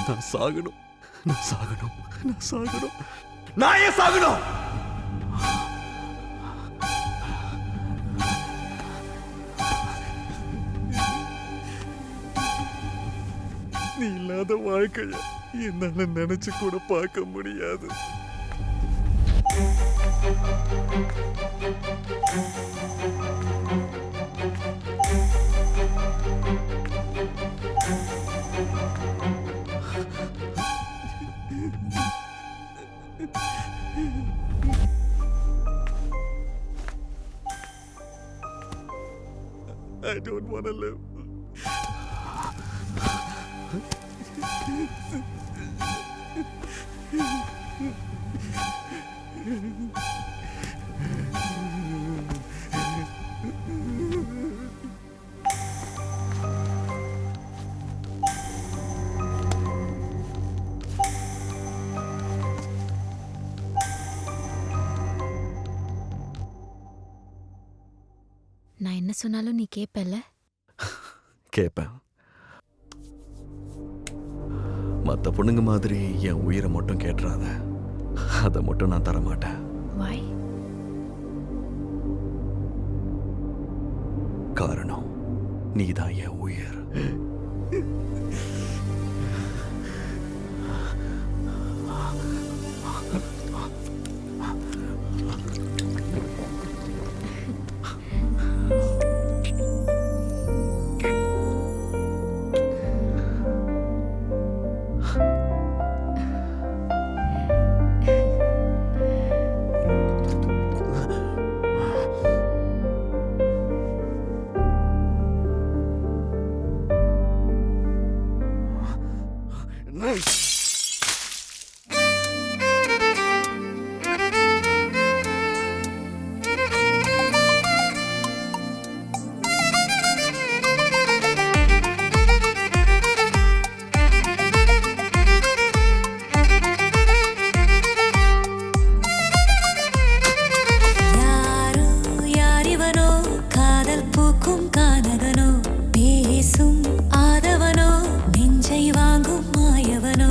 நான் சாகணும், நான் சாகணும், நான் சாகணும், நான் ஏன் சாகணும்? நீ இல்லாத வாழ்க்கைய என்னால நினைச்சு கூட பார்க்க முடியாது. I don't want to live. நான் என்ன சொன்னாலும் நீ கேப்பல? கேட்பேன். மற்ற பொண்ணுங்க மாதிரி என் உயிரை மட்டும் கேட்டுறாத. அதை மட்டும் நான் தரமாட்டேன். Why? காரணம் நீதான் என் உயிர். ஆதவனோ நெஞ்சை வாங்கும் மாயவனோ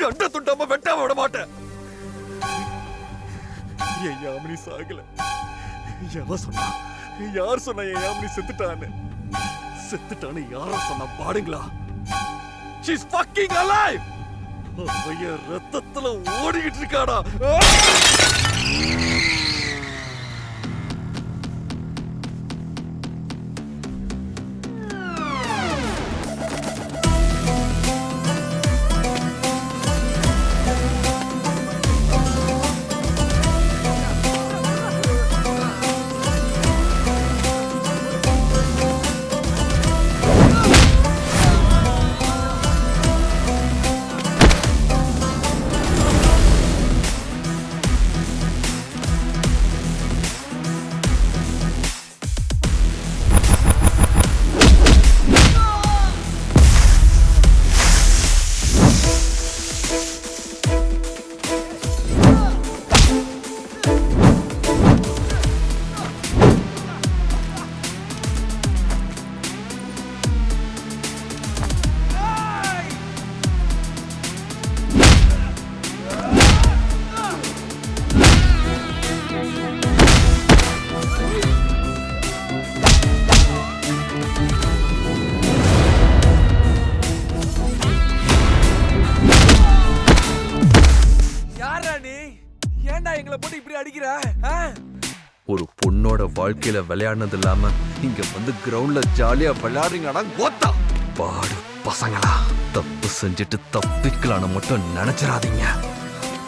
கண்ட துண்டாம வெட்டாம விட மாட்டேன். என் யாமினி சாகல. எவ சொன்னா? யார் சொன்னா என் யாமினி செத்துட்டான்னு? செத்துட்டான்னு யாரா சொன்னா பாடுங்களா? She's fucking alive. அவ என் ரத்தத்துல ஓடிக்கிட்டு இருக்காடா. ஒரு பொண்ணோட வாழ்க்கையில விளையாடுனது இல்லாம இங்க வந்து கிரவுண்ட்ல ஜாலியா விளையாடுறீங்கடா கோத்தா. பாடு பசங்களா, தப்பு செஞ்சுட்டு தப்பிக்கலான்னு மட்டும் நினைச்சிடாதீங்க.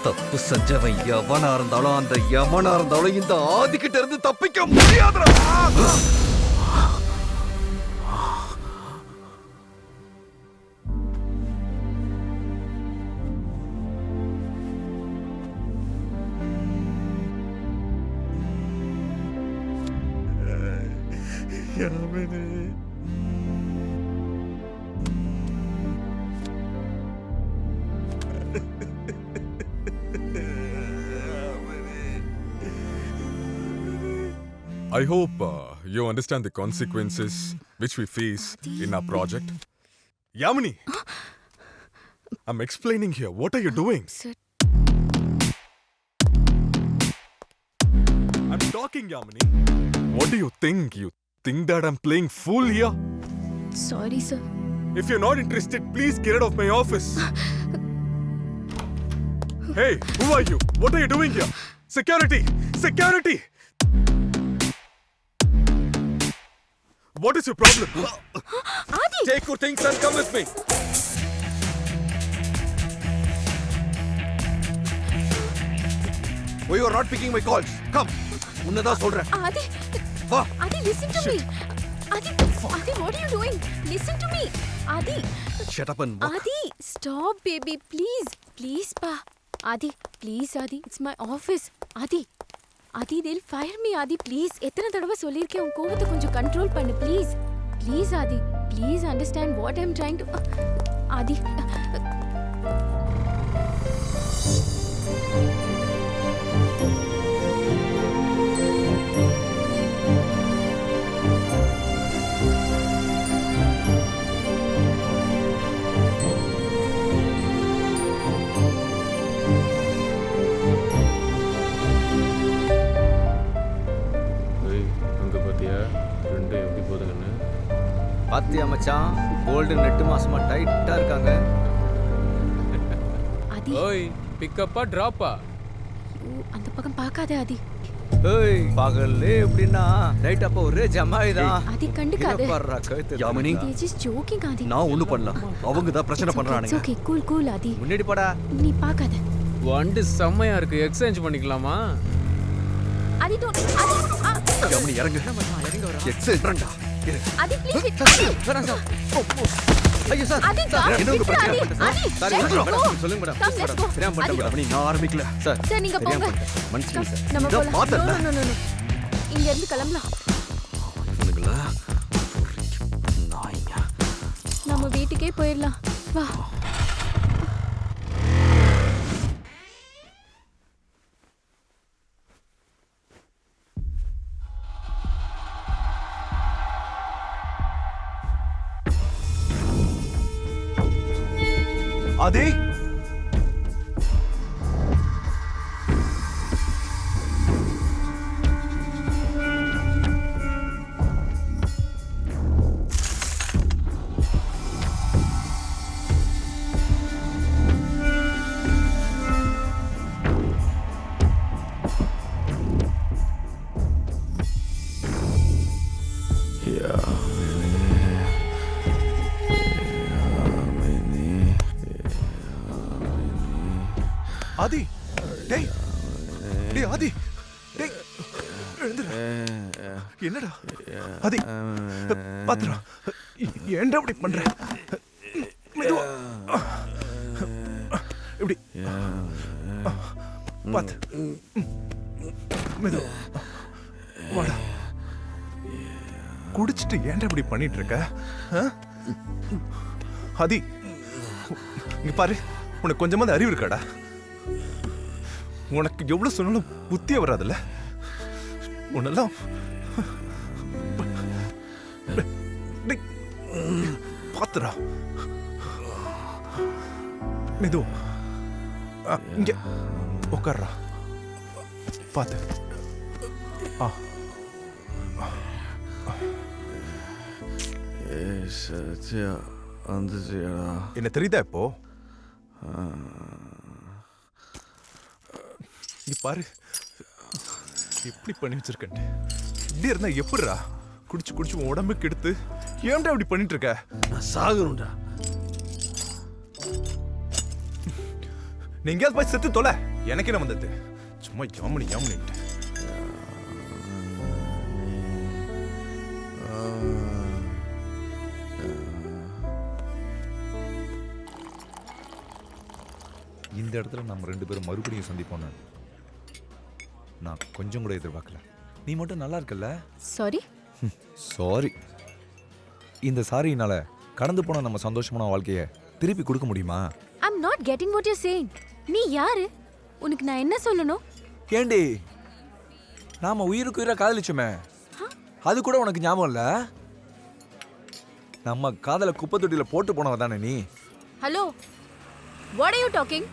தப்பு செஞ்சவன் எவனா இருந்தாலும் அந்த எவனா இருந்தாலும் இந்த ஆதிக்கிட்ட இருந்து தப்பிக்க முடியாதுடா. I hope you understand the consequences which we face in our project. Yamini! I'm explaining here. What are you doing? Sir. I'm talking, Yamini. What do you think? You think that I'm playing fool here? Sorry, sir. If you're not interested, please get out of my office. Hey, who are you? What are you doing here? Security! Security! What is your problem? Adi! Take your things and come with me. Why you are not picking my calls? Come. உன்னதா சொல்றேன். Adi! வா. Adi, listen to me. Adi, what are you doing? Listen to me. Adi. Shut up and walk. Adi, stop, baby. Please. Please, pa. Adi, please, Adi. It's my office. Adi. Adi, they'll fire me, Adi. Please. எத்தனை தடவை சொல்லிருக்கேன் உன் கோவத்தை கொஞ்சம் control பண்ணு, please. Please, Adi. Please understand what I'm trying to... Adi. பாத்தியா மச்சான், gold net மாசமா டைட்டா இருக்காங்க. Adi. ஓய், பிக்கப்பா டிராப்பா? அந்த பக்கம் பார்க்காத Adi. ஏய், பகல்லே எப்படின்னா நைட் அப்ப ஒரே ஜமாயிதான். Adi கண்டுக்காத. பாருடா கழுத்து. Yamini, They just joking, Adi. நான் ஒண்ணு பண்ணல. அவங்க தான் பிரச்சனை It's பண்றானுங்க. okay, cool, Adi. முன்னாடி போடா. நீ பார்க்காத. வண்டி செம்மையா இருக்கு, எக்ஸ்சேஞ்ச் பண்ணிக்கலாமா? Adi, don't. Adi. யாமினி இறங்கு. எக்ஸென்ட்ரண்டா. Adi, please. ஐயோ சார். Adi, என்ன உங்க பிரச்சனை? Adi, சார், let's சொல்லுங்க go. மேடம். சொல்லுங்க மேடம். Come, let's go. தெரியாம பண்ணிட்டேன் மேடம். யாமினி நான் ஆரம்பிக்கல. சார். சார் நீங்க போங்க. மன்னிச்சிடுங்க சார். நம்ம இதோ போலாம். பார்த்தேன்ல. No. இங்க இருந்து கிளம்பலாம். இவனுங்களா நாய்ங்க. நம்ம வீட்டுக்கே போயிடலாம். வா. ஆதி, ஆதி டேய் டேய் ஆதி டேய் எழுந்துடா. என்னடா ஆதி பாத்துடா ஏன்டா இப்படி பண்ற மெதுவா இப்படி பாத்து மெதுவா வாடா குடிச்சிட்டு ஏன்டா இப்படி பண்ணிட்டு இருக்க ஆ? ஆதி இங்க பாரு உனக்கு கொஞ்சமாவது அறிவு இருக்காடா உனக்கு எவ்வளவு சொன்னாலும் புத்தியே வராதுல்ல உன்னெல்லாம் பாத்துடா மெது இங்க உட்கார்றா பாத்து ஆ சத்யா வந்துச்சியாடா என்ன தெரியுதா இப்போ இங்க பாரு எப்படி பண்ணி வச்சிருக்கேன் இப்படி இருந்தா எப்படிடா குடிச்சு குடிச்சு உன் உடம்புக்கு எடுத்து ஏன்டா இப்படி பண்ணிட்டு இருக்க நான் சாகுறேன்டா நீ எங்கேயாவது போய் செத்து தொலை எனக்கு என்ன வந்தது சும்மா யாமனி யாமனிட்டு இந்த இடத்துல நம்ம 2 பேரும் மறுபடியும் சந்திப்போம் நான் கொஞ்சம் கூட எதிர்பார்க்கல நீ மட்டும் நல்லா இருக்கல்ல சாரி சாரி இந்த சாரினால கடந்து போன நம்ம சந்தோஷமான வாழ்க்கைய திருப்பி கொடுக்க முடியுமா I'm not getting what you saying நீ யாரு உனக்கு நான் என்ன சொல்லணும் ஏண்டி நாம உயிருக்கு உயிரா காதலிச்சோமே அது கூட உனக்கு ஞாபகம் இல்ல நம்ம காதல குப்பை தொட்டியில போட்டு போனவ தானே நீ hello what are you talking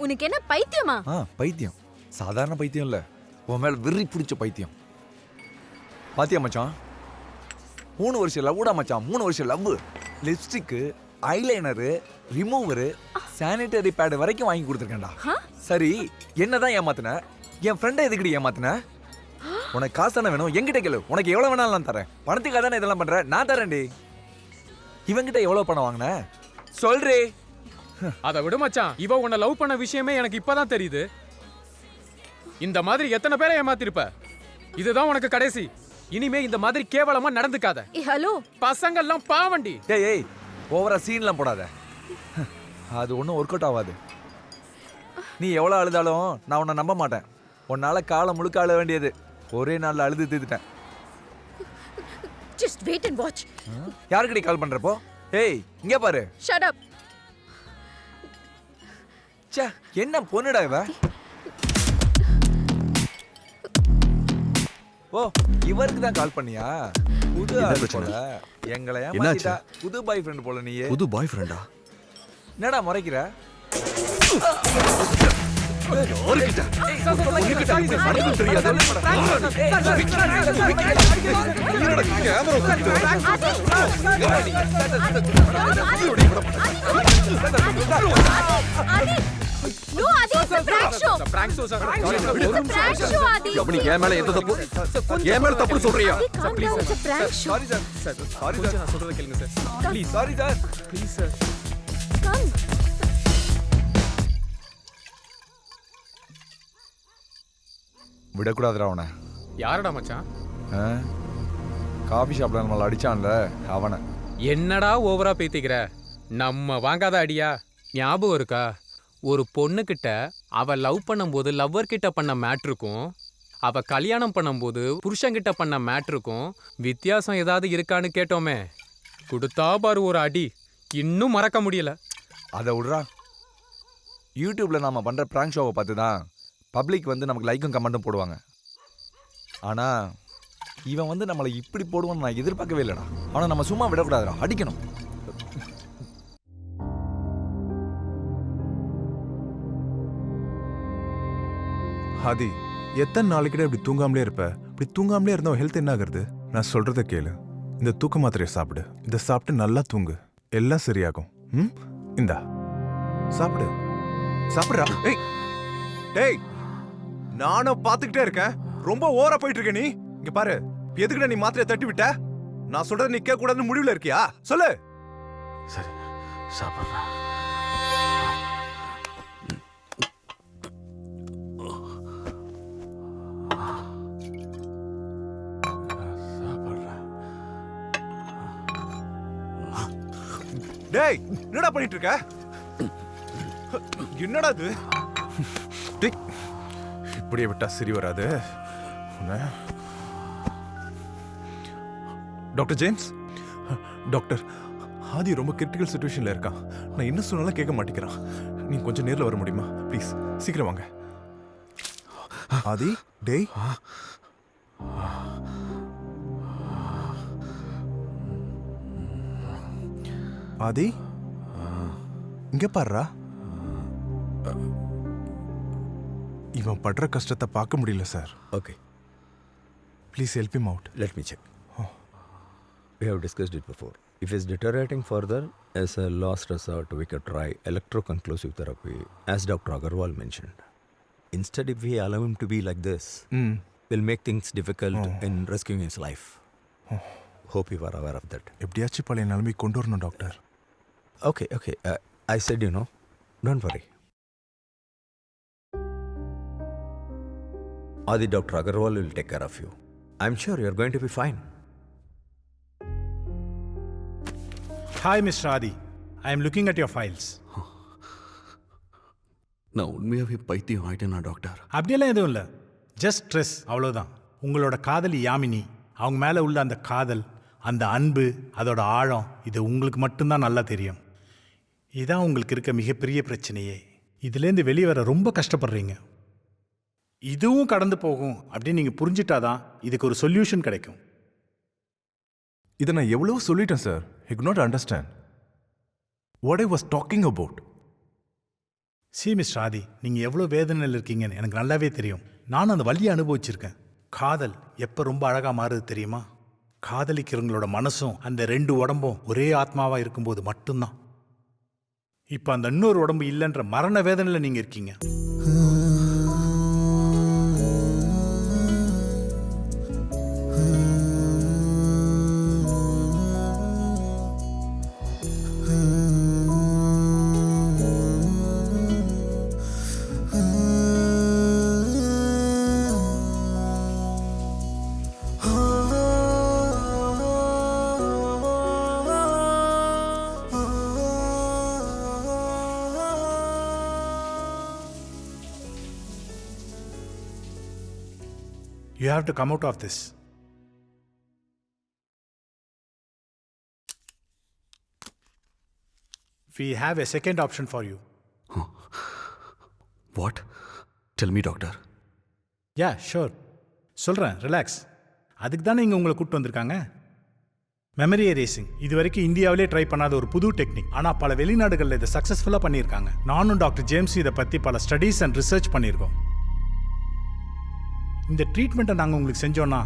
உனக்கு என்ன பைத்தியமா பைத்தியம் சாதாரண பைத்தியம் இல்ல உன் மேல வெறி பிடிச்ச பைத்தியம் பாத்தியா மச்சான் 3 வருஷம் லவ்டா மச்சான் 3 வருஷம் love lipstick eyeliner remover sanitary pad வரைக்கும் வாங்கி கொடுத்துருக்கேன்டா சரி என்னதான் ஏமாத்தின என் ஃப்ரெண்டை எதுக்கடி ஏமாத்தின உனக்கு காசு தானே வேணும் என்கிட்ட கேளு உனக்கு எவ்வளவு வேணாலும் நான் தரேன் பணத்துக்காக தானே இதெல்லாம் பண்ற நான் தரேன்டி இவங்கிட்ட எவ்வளவு பணம் வாங்கின சொல்றே அதை விட மச்சான் இவ உன்னை லவ் பண்ண விஷயமே எனக்கு இப்பதான் தெரியுது இந்த மாதிரி எத்தனை பேரை ஏமாத்திருப்ப இதுதான் உனக்கு கடைசி இனிமே இந்த மாதிரி கேவலமா நடந்துக்காத ஹலோ பசங்க எல்லாம் பாவண்டி ஏய் ஓவரா சீன்லாம் போடாத அது ஒன்றும் ஒர்க் அவுட் ஆகாது நீ எவ்வளோ அழுதாலும் நான் உன்னை நம்ப மாட்டேன் உன்னால காலம் முழுக்க அழ வேண்டியது ஒரே நாளில் அழுது தீர்த்துட்டேன் ஜஸ்ட் வெயிட் அண்ட் வாட்ச் யாருக்கடி கால் பண்றப்போ ஏய் இங்கே பாரு ஷட் அப் ச்சே என்ன பொண்ணுடா இவ ஓ இவருக்கு தான் கால் பண்ணியா புது ஆள் போல எங்களை ஏமாத்திட்டா புது பாய் ஃப்ரெண்ட் போல நீ புது பாய் ஃப்ரெண்டா என்னடா முறைக்கிற No, Adi, it's a prank show. The prank show, sir. It's a prank show, Adi. அப்படி ஏன் மேல எந்த தப்பு ஏன் மேல தப்பு சொல்றியா Adi, calm down. It's a prank show. Sorry sir sorry sir நான் சொல்றத கேளுங்க sir please sorry sir please sir Come. விடக்கூடாதுடா அவனை யாரடா மச்சான் காஃபி ஷாப்ல நம்மள அடிச்சான்ல அவனை என்னடா ஓவரா பேத்திக்கிற நம்ம வாங்காத அடியா ஞாபகம் இருக்கா ஒரு பொண்ணுகிட்ட அவ லவ் பண்ணும்போது லவ்வர் கிட்ட பண்ண மேட்ருக்கும் அவ கல்யாணம் பண்ணும்போது புருஷன்கிட்ட பண்ண மேட்ருக்கும் வித்தியாசம் ஏதாவது இருக்கான்னு கேட்டோமே கொடுத்தா பாரு ஒரு அடி இன்னும் மறக்க முடியல அதை விட்றா யூடியூப்ல நாம பண்ற பிராங்க் ஷோவை பார்த்து தான் பப்ளிக் வந்து நமக்கு லைக்கும் கமெண்ட்டும் போடுவாங்க ஆனா இவன் வந்து நம்மளை இப்படி போடுவான்னு நான் எதிர்பார்க்கவே இல்லைடா அவனை நம்ம சும்மா விடக்கூடாதுடா அடிக்கணும் ஆதி எத்தனை நாளைக்கிட்ட இப்படி தூங்காமலே இருப்ப இப்படி தூங்காமலே இருந்தா ஹெல்த் என்ன ஆகுறது நான் சொல்றத கேளு இந்த தூக்க மாத்திரையை சாப்பிடு இதை சாப்பிட்டு நல்லா தூங்கு எல்லாம் சரியாகும் ம் இந்தா சாப்பிடு சாப்பிடுறா ஏய் டேய் நானும் பாத்துக்கிட்டே இருக்கேன் ரொம்ப ஓவரா போயிட்டு இருக்க நீ இங்க பாரு எதுக்குடா நீ மாத்திரையை தட்டி விட்ட நான் சொல்றத நீ கேட்க கூடாதுன்னு முடிவுல இருக்கியா சொல்லு சரி சாப்பிட்றேன் டேய் என்னடா பண்ணிட்டு இருக்க? என்னடா இது? டேய், இப்படியே விட்டா சரி வராது. உன்னை. டாக்டர் ஜேம்ஸ், டாக்டர் ஆதி ரொம்ப கிரிட்டிக்கல் சிச்சுவேஷன்ல இருக்கான். நான் என்ன சொன்னாலும் கேட்க மாட்டேங்கிறான். நீ கொஞ்சம் நேர்ல வர முடியுமா ப்ளீஸ்? சீக்கிரம் வாங்க. ஆதி, டேய். ஆதி, இங்க பாருடா. இவன் படுற கஷ்டத்தை பார்க்க முடியல sir. Okay, please help him out. let me check. We have discussed it before. If it's deteriorating further, as a last resort, we could try electroconclusive therapy, as Dr. Agarwal mentioned. Instead, if we allow him to be like this, we'll make things difficult in rescuing his life. Hope you are aware of that. எப்படியாச்சும் பழைய நிலைமை கொண்டு வரணும் doctor. Okay, I said, don't worry. Adi, Dr. Agarwal will take care of you. I'm sure you're going to be fine. Hi, Mr. Adi. I am looking at your files. நான் உண்மையாவே பைத்தியம் ஆயிட்டேனா doctor? அப்படியெல்லாம் எதுவும் இல்லை, just stress, அவ்வளோதான். உங்களோட காதலி யாமினி, அவங்க மேலே உள்ள அந்த காதல், அந்த அன்பு, அதோட ஆழம், இது உங்களுக்கு மட்டும்தான் நல்லா தெரியும். இதான் உங்களுக்கு இருக்க மிகப்பெரிய பிரச்சனையே. இதுலேருந்து வெளியே வர ரொம்ப கஷ்டப்படுறீங்க. இதுவும் கடந்து போகும் அப்படின்னு நீங்கள் புரிஞ்சிட்டாதான் இதுக்கு ஒரு சொல்யூஷன் கிடைக்கும். இதை நான் எவ்வளோ சொல்லிட்டேன் sir. He could not understand what I was talking about. சி மிஸ்டர் ஆதி, நீங்கள் எவ்வளோ வேதனையில் இருக்கீங்கன்னு எனக்கு நல்லாவே தெரியும். நானும் அந்த வலியை அனுபவிச்சிருக்கேன். காதல் எப்போ ரொம்ப அழகாக மாறுது தெரியுமா? காதலிக்கிறவங்களோட மனசும் அந்த 2 உடம்பும் ஒரே ஆத்மாவாக இருக்கும்போது மட்டும்தான். இப்போ அந்த இன்னொரு உடம்பு இல்லைன்ற மரண வேதனையில் நீங்கள் இருக்கீங்க. You have to come out of this. We have a second option for you. What? Tell me doctor. Yeah, sure. சொல்கிறேன், ரிலாக்ஸ். அதுக்கு தானே இங்கே உங்களை கூப்பிட்டு வந்திருக்காங்க. மெமரி எரேசிங் இது வரைக்கும் இந்தியாவிலே ட்ரை பண்ணாத ஒரு புது டெக்னிக். ஆனால் பல வெளிநாடுகளில் இதை சக்ஸஸ்ஃபுல்லாக பண்ணியிருக்காங்க. நானும் டாக்டர் ஜேம்ஸ் இதை பற்றி பல ஸ்டடீஸ் அண்ட் ரிசர்ச் பண்ணியிருக்கோம். இந்த ட்ரீட்மெண்ட்டை நாங்கள் உங்களுக்கு செஞ்சோன்னா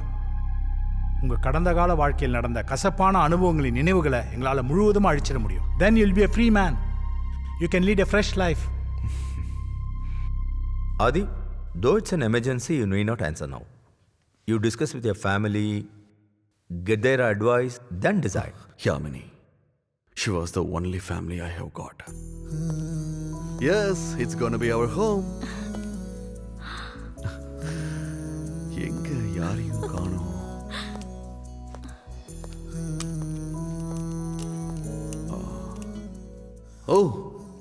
உங்கள் கடந்த கால வாழ்க்கையில் நடந்த கசப்பான அனுபவங்களின் நினைவுகளை எங்களால் முழுவதுமாக அழிச்சிட முடியும். Then you'll be a free man. You can lead a fresh life. Adi, though it's an emergency, you need not answer now. You discuss with your family, get their advice, then decide. Yamini, she was the only family I have got. Yes, it's gonna be our home. எங்க யாரையும் காணோம். ஓ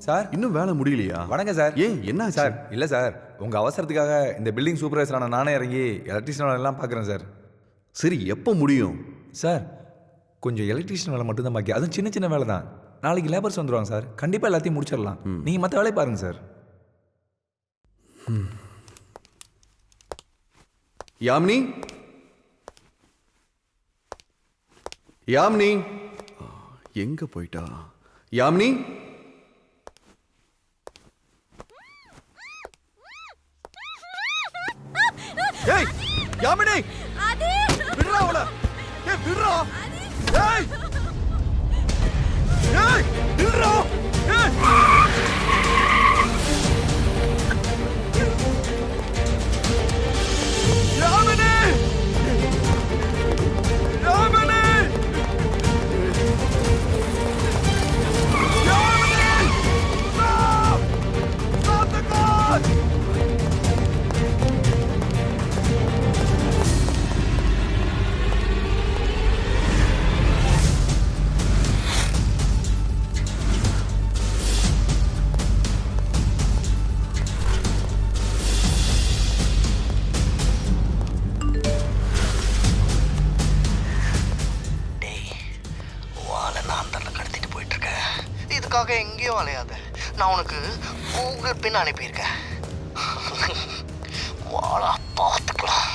sir, இன்னும் வேலை முடியலையா? வணக்கம் sir. ஏன் என்ன sir? இல்லை சார், உங்கள் அவசரத்துக்காக இந்த பில்டிங் சூப்பர்வைசரான நானே இறங்கி எலக்ட்ரிஷியன் எல்லாம் பார்க்குறேன் சார். சரி, எப்போ முடியும்? சார், கொஞ்சம் எலக்ட்ரிஷியன் வேலை மட்டும் தான் பாக்கி. அதுவும் சின்ன சின்ன வேலை தான். நாளைக்கு லேபர்ஸ் வந்துடுவாங்க சார். கண்டிப்பாக எல்லாத்தையும் முடிச்சிடலாம். நீங்கள் மற்ற வேலையை பாருங்கள் சார். யாமினி, யாமினி எங்க போயிட்டா? யாமினி, ஏய் யாமினி, ஆதி, விடுறா அவளை. ஏய் விடுறா. ஏய் ஏய் விடுறா. ஏய் Yamini, Yamini, Yamini, stop! Stop the car! பணத்துக்காக எங்கேயும் அலையாத. நான் உனக்கு கூகுள் பின் அனுப்பியிருக்கேன். வாடா பார்த்துக்கலாம்.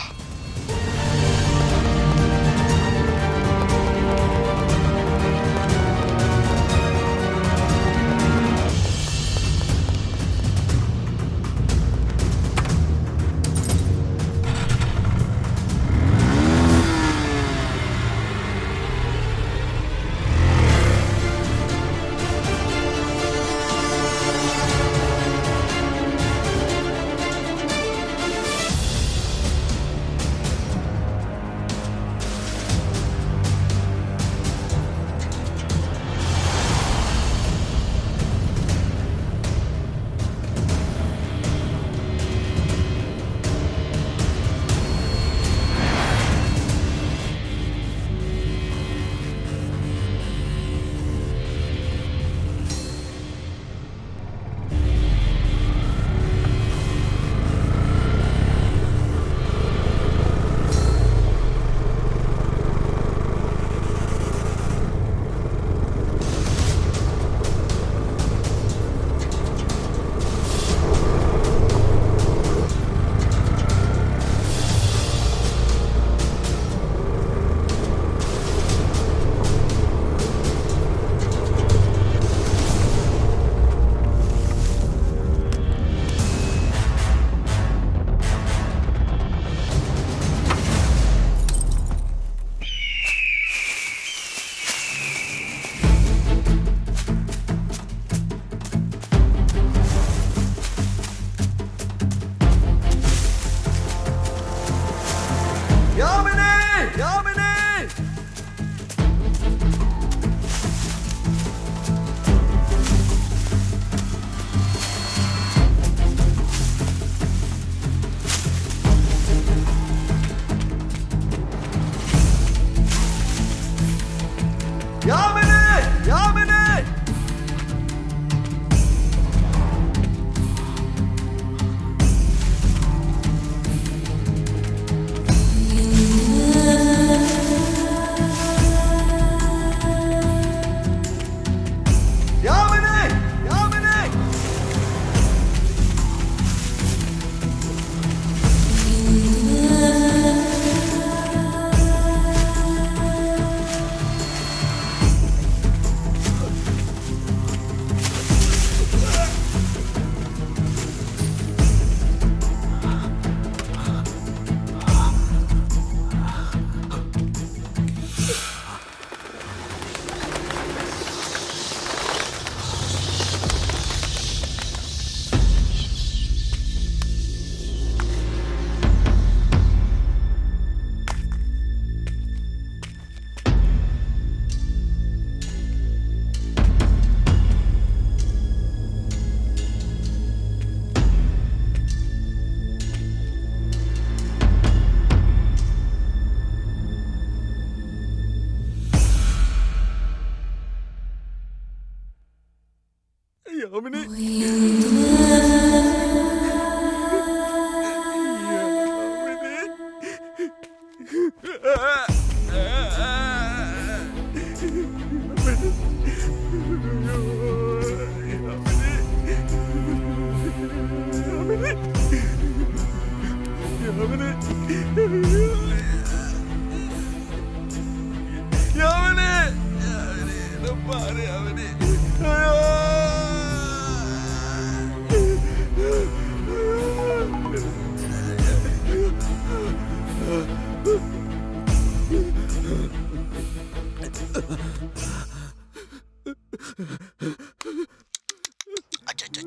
யாமினி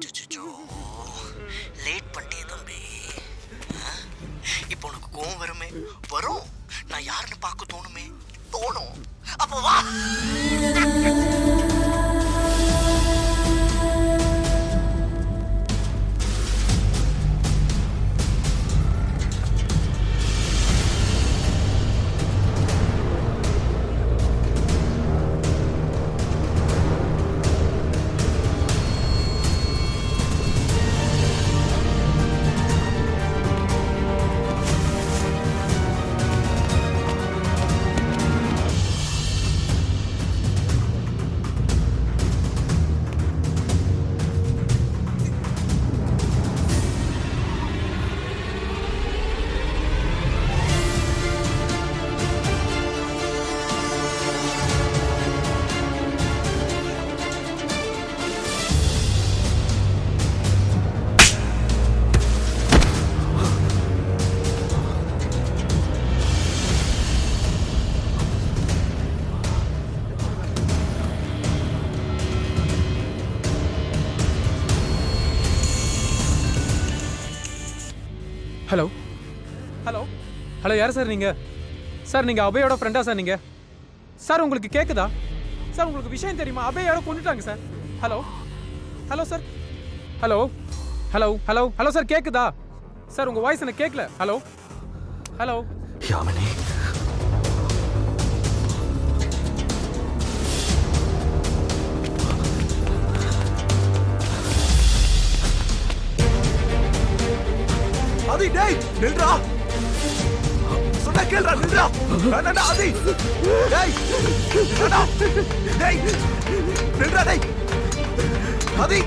அச்சோ லேட் பண்ணிட்டே தம்பி. இப்போ உனக்கு கோவம் வருமே, வரும். நான் யாருன்னு பார்க்க தோணுமே, தோணும். அப்போ வா. ஹலோ ஹலோ ஹலோ யார் சார் நீங்கள்? சார் நீங்கள் அபயோட ஃப்ரெண்டா சார் நீங்கள்? சார் உங்களுக்கு கேட்குதா சார்? உங்களுக்கு விஷயம் தெரியுமா? அபயோட கொண்டுட்டாங்க sir. Hello hello sir. Hello hello hello hello sir கேட்குதா சார்? உங்கள் வாய்ஸ் எனக்கு கேட்கல. ஹலோ ஹலோ யாமினி, ஆதி டேய் நில்றா, சொன்னா கேளுடா, நில்றா. வேணாடா ஆதி, டேய் வேணாம், டேய் நில்றா, டேய் ஆதி,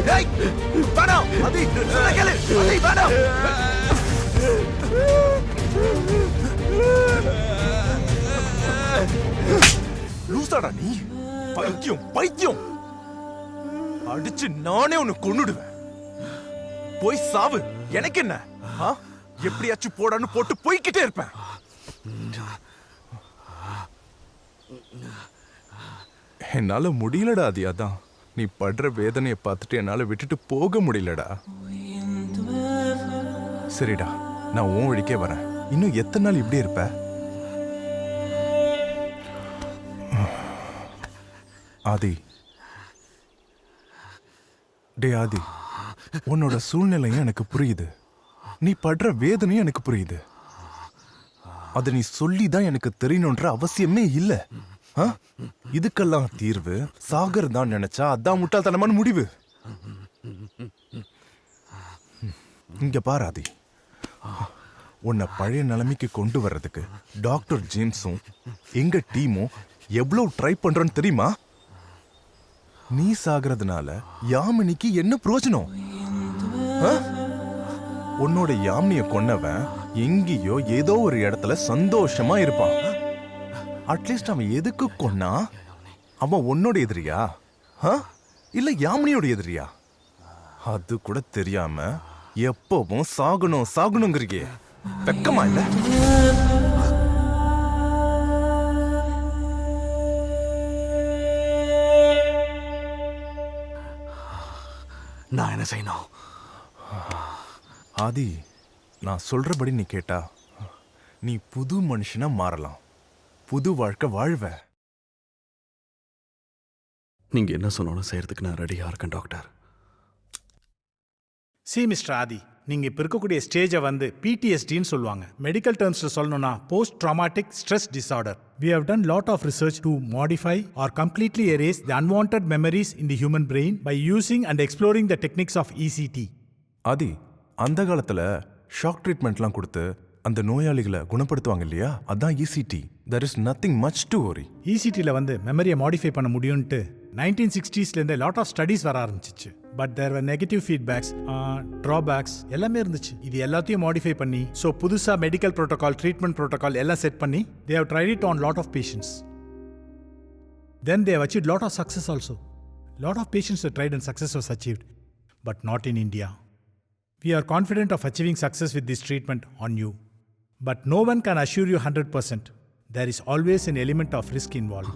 டேய் வேணாம் ஆதி, சொன்னா கேளு ஆதி, வேணாம். லூசாடா நீ, பைத்தியம் பைத்தியம். அடிச்சு நானே உன்னை கொன்னுடுவேன். போய் சாவு, எனக்கு என்ன? எப்படியாச்சும் போடான்னு போட்டு போய்கிட்டே இருப்பேன். என்னால முடியலடா அது. அதான் நீ படுற வேதனையை பார்த்துட்டு என்னால விட்டுட்டு போக முடியலடா. சரிடா, நான் உன் வழிக்கே வரேன். இன்னும் எத்தனை நாள் இப்படி இருப்ப? ஆதி, டே ஆதி, உன்னோட சூழ்நிலையும் எனக்கு புரியுது. நீ படுற வேதனையும் எனக்கு புரியுது. அதை நீ சொல்லிதான் எனக்கு தெரியணுன்ற அவசியமே இல்ல. இதுக்கெல்லாம் தீர்வு சாகர் நினைச்சா அதான் முட்டாள்தனமான முடிவு. இங்க பாராதி, உன்னை பழைய நிலைமைக்கு கொண்டு வர்றதுக்கு டாக்டர் ஜேம்ஸும் எங்க டீமும் எவ்வளவு ட்ரை பண்றோன்னு தெரியுமா? நீ சாகிறதுனால யாமினிக்கு என்ன பிரயோஜனம்? உன்னோட யாமினிய கொன்னவன் எங்கேயோ ஏதோ ஒரு இடத்துல சந்தோஷமா இருப்பான். அட்லீஸ்ட் அவன் எதுக்கு கொன்னா? அவன் உன்னோட எதிரியா இல்ல யாமினியோட எதிரியா? அது கூட தெரியாம எப்பவும் சாகணும் சாகணுங்கிறீங்க. வெக்கமா இல்ல? நான் என்ன செய்யணும்? ஆதி, நான் சொல்றபடி நீ கேட்டா நீ புது மனுஷனா மாறலாம். புது வாழ்க்கை வாழ்வ. நீங்க என்ன சொன்னாலும் செய்யறதுக்கு நான் ரெடியா இருக்கேன் டாக்டர். சி மிஸ்டர் ஆதி, நீங்க இப்ப இருக்கக்கூடிய ஸ்டேஜை வந்து பிடிஎஸ்டின்னு சொல்லுவாங்க. மெடிக்கல் டேர்ம்ஸ்ல சொல்லணும்னா post dramatic stress disorder. We have done lot of research to modify or completely erase the unwanted memories in the human brain by using and exploring the techniques of ECT. ஆதி, அந்த காலத்துல shock ட்ரீட்மெண்ட்லாம் கொடுத்து அந்த நோயாளிகளை குணப்படுத்துவாங்க இல்லையா? அதான் ECT. There is nothing much to worry. ECTல வந்து மெமரியை modify பண்ண முடியும்ட்டு 1960ஸ்லேருந்தே லாட் ஆஃப் ஸ்டடீஸ் வர ஆரம்பிச்சிச்சு. But there were negative feedbacks, drawbacks எல்லாமே இருந்துச்சு. இது எல்லாத்தையும் மாடிஃபை பண்ணி ஸோ புதுசாக மெடிக்கல் ப்ரோட்டோகால், ட்ரீட்மெண்ட் ப்ரோட்டோகால் எல்லாம் செட் பண்ணி they have tried it on lot of patients. Then they have achieved lot of success also. Lot of patients tried and success was achieved, but not in India. We are confident of achieving success with this treatment on you. But no one can assure you 100%. There is always an element of risk involved.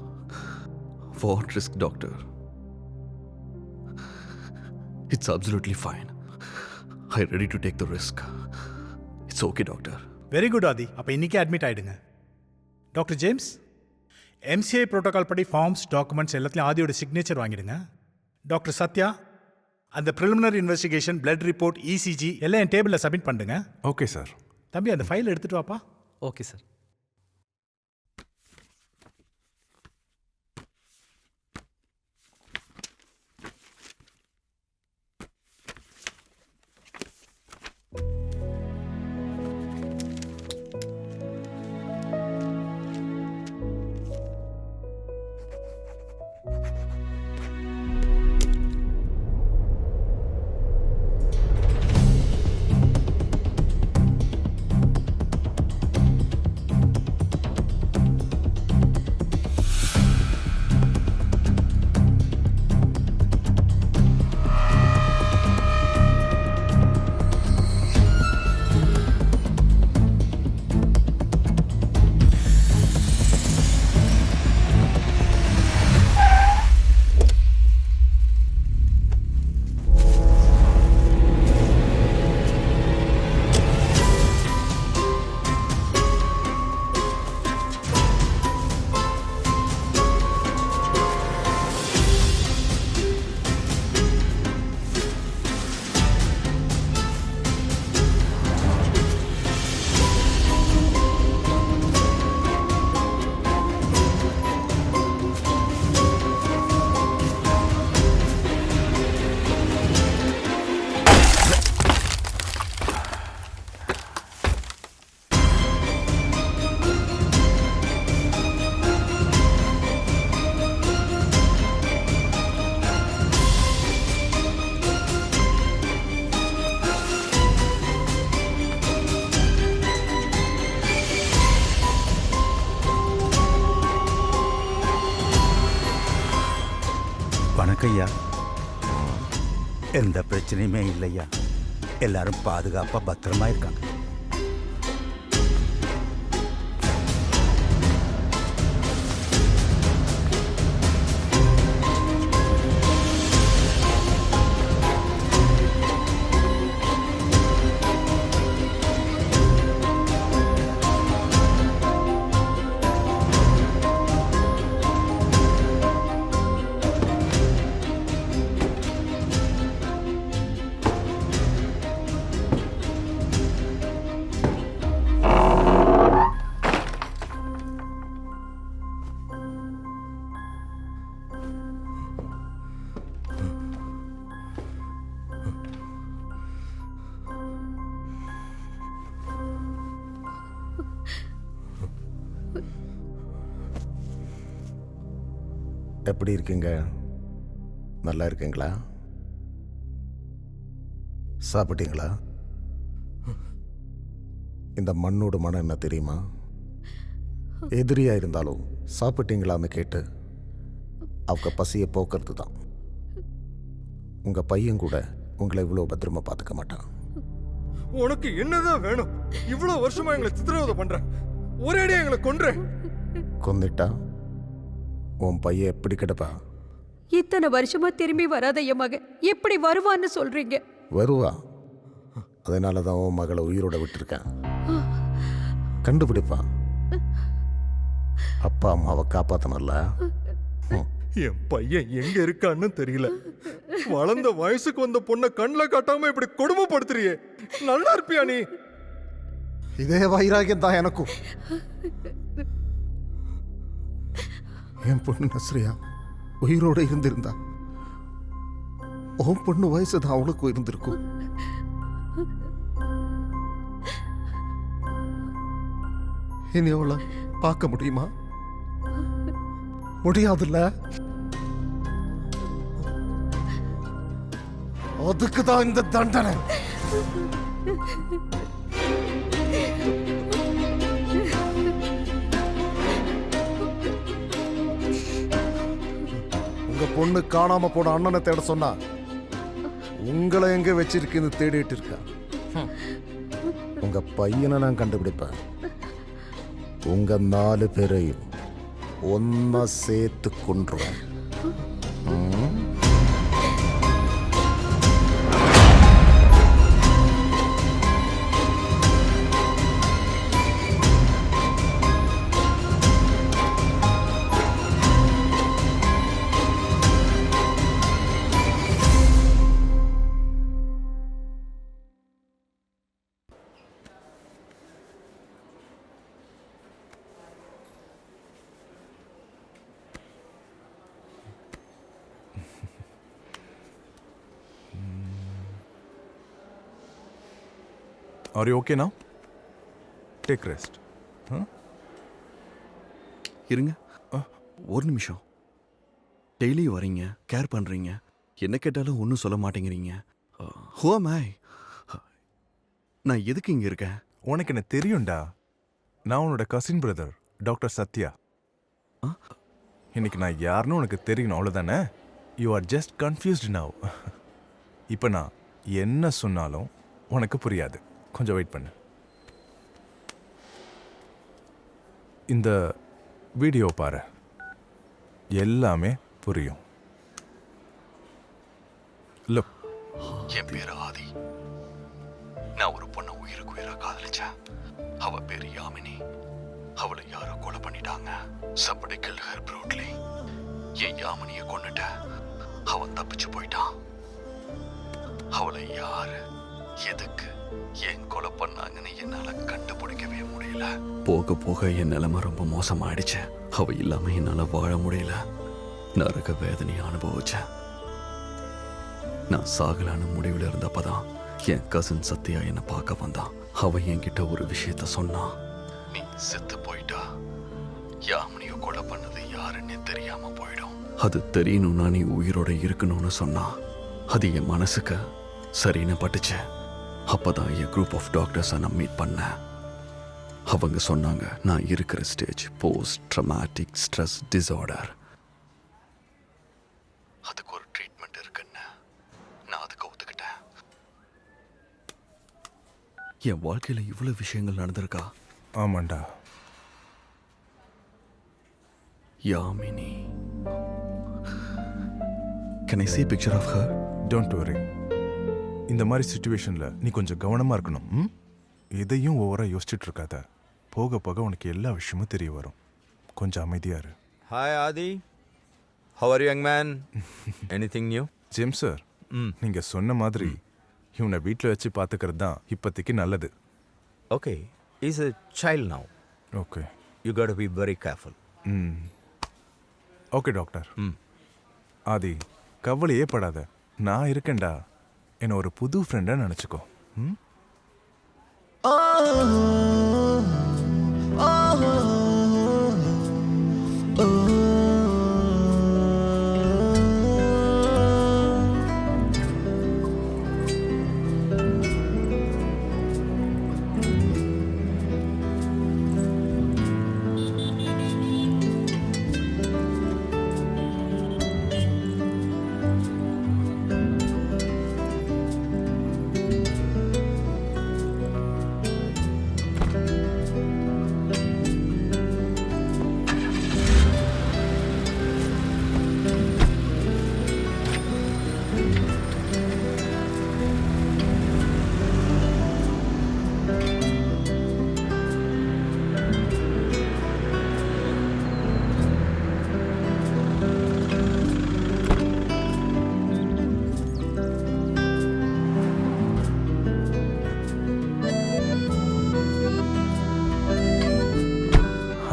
What risk, doctor? It's absolutely fine. I'm ready to take the risk. It's okay, doctor. Very good, Adi. அப்போ இன்னைக்கே admit ஆயிடுங்க. Doctor James, MCI protocol படி forms, documents எல்லாத்துலையும் ஆதியோட signature வாங்கிடுங்க. Doctor Sathya, அந்த preliminary investigation, blood report, ECG எல்லாம் என் டேபிளில் சப்மிட் பண்ணுங்க. Okay sir. தம்பி, அந்த ஃபைல் எடுத்துட்டு வாப்பா. Okay sir. வணக்கம் ஐயா. எந்த பிரச்சனையுமே இல்லையா, எல்லாரும் பாதுகாப்பா பத்திரமா இருக்காங்க. எப்படி இருக்கீங்க? நல்லா இருக்கீங்களா? சாப்பிட்டீங்களா? இந்த மண்ணோட மனம் என்ன தெரியுமா? எதிரியா இருந்தாலும் சாப்பிட்டீங்களான்னு கேட்டு அவங்க பசியை போக்குறது தான். உங்க பையன் கூட உங்களை இவ்வளோ பத்திரமா பார்த்துக்க மாட்டான். உனக்கு என்னதான் வேணும்? இவ்வளவு வருஷமா எங்களை சித்திரவதை பண்ற, ஒரேடியா எங்களை கொன்ற. கொன்னிட்டா உன் பையன் எப்படி கிடப்பா? இத்தனை வருஷமா திரும்பி வராத என் மகன் எப்படி வருவான்னு சொல்றீங்க? வருவா. அதனால தான் உன் மகளை உயிரோட விட்டுருக்கேன். கண்டுபிடிப்பான். அப்பா அம்மாவை காப்பாத்தனல்ல. என் பையன் எங்க இருக்கான்னு தெரியல. வளர்ந்த வயசுக்கு வந்த பொண்ணை கண்ணில் காட்டாம இப்படி கொடுமைப்படுத்துறியே, நல்லா இருப்பியா நீ? இதே வைராகியம் தான் எனக்கும். என் பொண்ணு நஸ்ரியா உயிரோட இருந்திருந்தா உன் பொண்ணு வயசு தான் அவளுக்கும் இருந்திருக்கும். இனி அவளை பார்க்க முடியுமா? முடியாதுல்ல. அதுக்கு தான் இந்த தண்டனை. உங்க பொண்ணு காணாம போன அண்ணனை தேட சொன்னா உங்களை எங்க வச்சிருக்குன்னு தேடிட்டு இருக்கா. உங்க பையனை நான் கண்டுபிடிப்பேன். உங்க 4 பேரையும் ஒன்னா சேர்த்து கொன்றுவேன். Are you okay now? Take rest. இருங்க, ஒரு நிமிஷம். டெய்லி வரீங்க, கேர் பண்ணுறீங்க, என்ன கேட்டாலும் ஒன்றும் சொல்ல மாட்டேங்கிறீங்க. Who am I? நான் எதுக்கு இங்கே இருக்கேன்? உனக்கு என்ன தெரியும்டா. நான் உன்னோட கசின் பிரதர் டாக்டர் சத்யா. இன்னைக்கு நான் யாருன்னு உனக்கு தெரியணும், அவ்வளோதானே? You are just confused now. இப்போ நான் என்ன சொன்னாலும் உனக்கு புரியாது. கொஞ்சம் வெயிட் பண்ணு. இந்த வீடியோ பாரு, எல்லாமே புரியும். லுக். என் பேரு ஆதி. நான் ஒரு பொண்ணை உயிருக்கு உயிரா காதலிச்சேன். அவ பேரு யாமினி. அவளை யாரோ கொலை பண்ணிட்டாங்க. Somebody killed her brutally. என் யாமினியை கொன்னுட்ட. அவன் தப்பிச்சு போயிட்டான். அவளை யாரு, எதுக்கு, ஏன் கொலை பண்ணாங்கன்னு என்னால கண்டுபிடிக்கவே முடியல. போக போக என் நிலைமை ரொம்ப மோசமாயிடுச்சு. அவ இல்லாம என்னால வாழ முடியல. நரக வேதனையை அனுபவிச்சேன். நான் சாகலான்னு முடிவில் இருந்தப்பதான் என் கசின் சத்யா என்னை பார்க்க வந்தான். அவன் என்கிட்ட ஒரு விஷயத்த சொன்னான். நீ செத்து போயிட்டா, யாமினியை கொலை பண்ணது யாருன்னு தெரியாம போயிடும். அது தெரியணும்னா நீ உயிரோட இருக்கணும்னு சொன்னா. அது என் மனசுக்கு சரின்னு பட்டுச்சு. அப்பதான் என் குரூப் ஆஃப் டாக்டர்ஸை நான் மீட் பண்ணேன். அவங்க சொன்னாங்க நான் இருக்கிற stage post traumatic stress disorder. அதுக்கு என் வாழ்க்கையில இவ்வளவு விஷயங்கள் நடந்திருக்கா? ஆமாண்டா. Yamini. Can I see a picture of her? Don't worry. இந்த மாதிரி சுச்சுவேஷன்ல நீ கொஞ்சம் கவனமா இருக்கணும். எதையும் ஓவரா யோசிச்சுட்டு இருக்காத. போக போக உனக்கு எல்லா விஷயமும் தெரிய வரும். கொஞ்சம் அமைதியா இரு. Hi Adi. How are you, young man? Anything new? James sir, நீங்க சொன்ன மாதிரி இவனை வீட்டில் வச்சு பார்த்துக்கிறது தான் இப்போதைக்கு நல்லது. Okay, he's a child now. Okay. You got to be very careful. Okay doctor. Adhi, கவலையே படாத, நான் இருக்கேன்டா. என்ன ஒரு புது ஃப்ரெண்டா நினச்சிக்கோ.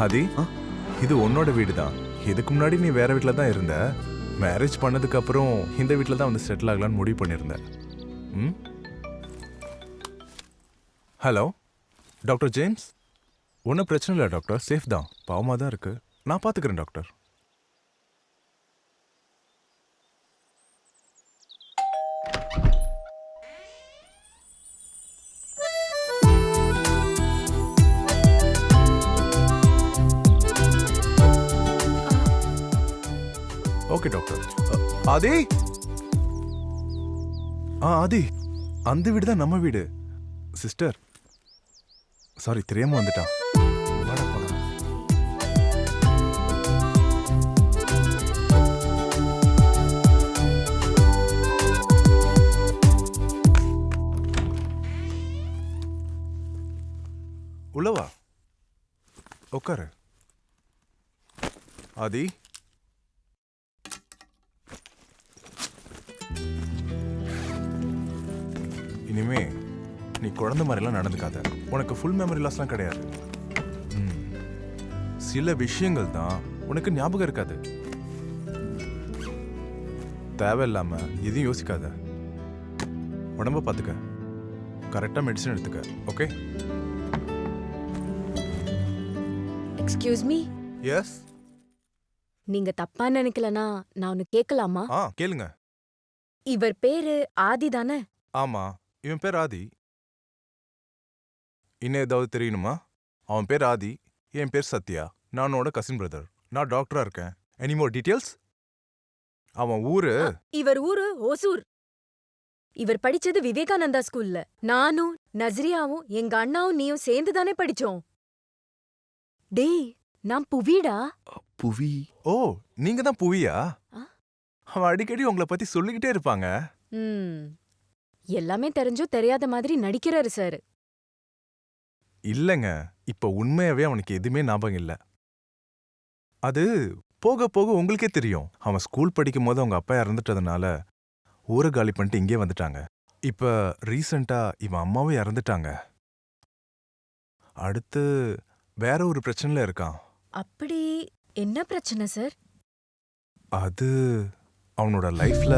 ஆதி, இது உன்னோட வீடு தான். இதுக்கு முன்னாடி நீ வேற வீட்டில் தான் இருந்த. மேரேஜ் பண்ணதுக்கு அப்புறம் இந்த வீட்டில் தான் வந்து செட்டில் ஆகலான்னு முடிவு பண்ணியிருந்த. Hello doctor James. ஒன்றும் பிரச்சனை இல்லை டாக்டர், சேஃப் தான். பாவமாக தான் இருக்கு, நான் பார்த்துக்கிறேன் doctor. Okay doctor. Adhi, Adhi, அந்த வீடு தான் நம்ம வீடு. சிஸ்டர், சாரி, தெரியாம வந்துட்டான். வாடா போலாம். உள்ளவா, உட்காரு. ஆதி, இனிமே நீ குழந்தை மாதிரிலாம் நடந்துக்காத. உனக்கு ஃபுல் மெமரி லாஸ்லாம் கிடையாது. சில விஷயங்கள் தான் உனக்கு ஞாபகம் இருக்காது. தேவையில்லாம எதையும் யோசிக்காத. உடம்ப பார்த்துக்க, கரெக்டாக மெடிசன் எடுத்துக்க. ஓகே? Excuse me. எஸ். நீங்க தப்பா நினைக்கலனா நான் ஒன்னு கேட்கலாமா? கேளுங்க. இவர் பேரு ஆதி தானே? ஆமா, இவன் பேர் ஆதி. இன்னும் ஏதாவது தெரியணுமா? அவன் பேர் ஆதி, என் பேர் சத்யா. நானோட cousin brother. நான் டாக்டரா இருக்கேன். Any more details? அவன் ஊரு? இவர் ஊரு ஓசூர். இவர் படிச்சது விவேகானந்தா ஸ்கூல்ல. நானும் நஸ்ரியாவும் எங்க அண்ணாவும் நீயும் சேர்ந்து தானே படிச்சோம். டேய், நான் புவிடா. புவி? ஓ, நீங்க தான் புவியா? அவன் அடிக்கடி உங்களை பத்தி சொல்லிக்கிட்டே இருப்பாங்க. எல்லாமே தெரிஞ்சும் தெரியாத மாதிரி நடிக்கிறாரு சார். இல்லங்க, இப்ப உண்மையாவே அவனுக்கு எதுவுமே ஞாபகம் இல்ல. அது போக போக உங்களுக்கே தெரியும். அவன் ஸ்கூல் படிக்கும் போது அவங்க அப்பா இறந்துட்டதுனால ஊரை காலி பண்ணிட்டு இங்கே வந்துட்டாங்க. இப்ப ரீசெண்டா இவன் அம்மாவும் இறந்துட்டாங்க. அடுத்து வேற ஒரு பிரச்சனையில இருக்கான். அப்படி என்ன பிரச்சனை சார்? அது அவனோட லைஃப்ல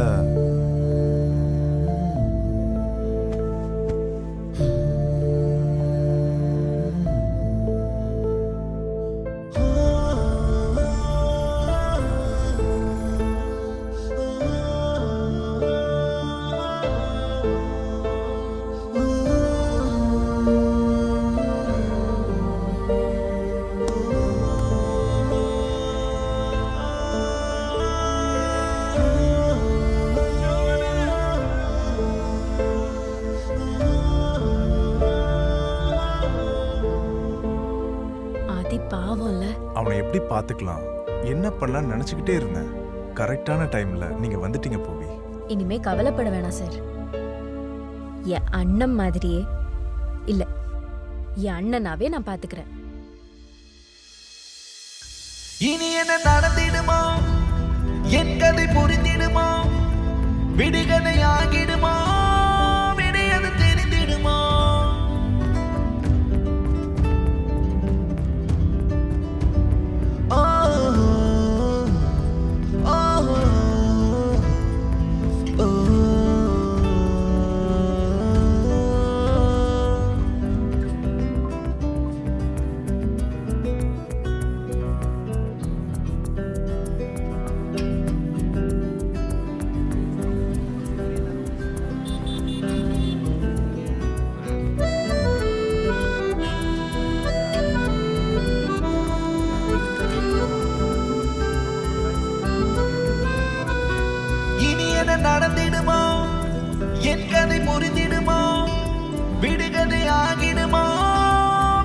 அவனை எப்படி பார்த்துக்கலாம் என்ன பண்ணலாம்னு நினச்சிக்கிட்டே இருந்தேன். கரெக்டான டைமில் நீங்கள் வந்துட்டீங்க பூவி. இனிமே கவலைப்பட வேணாம் சார். என் அண்ணன் மாதிரியே இல்ல, என் அண்ணனாவே நான் பாத்துக்கிறேன். இனி என்ன நடந்திடுமா, என் கதை புரிந்திடுமா, விடுகதை ஆகிடுமா, விடையது தெரிந்திடுமா. நடந்திடுமா, என் கதை புரிந்திடுமா, விடுகதை ஆகிடுமா,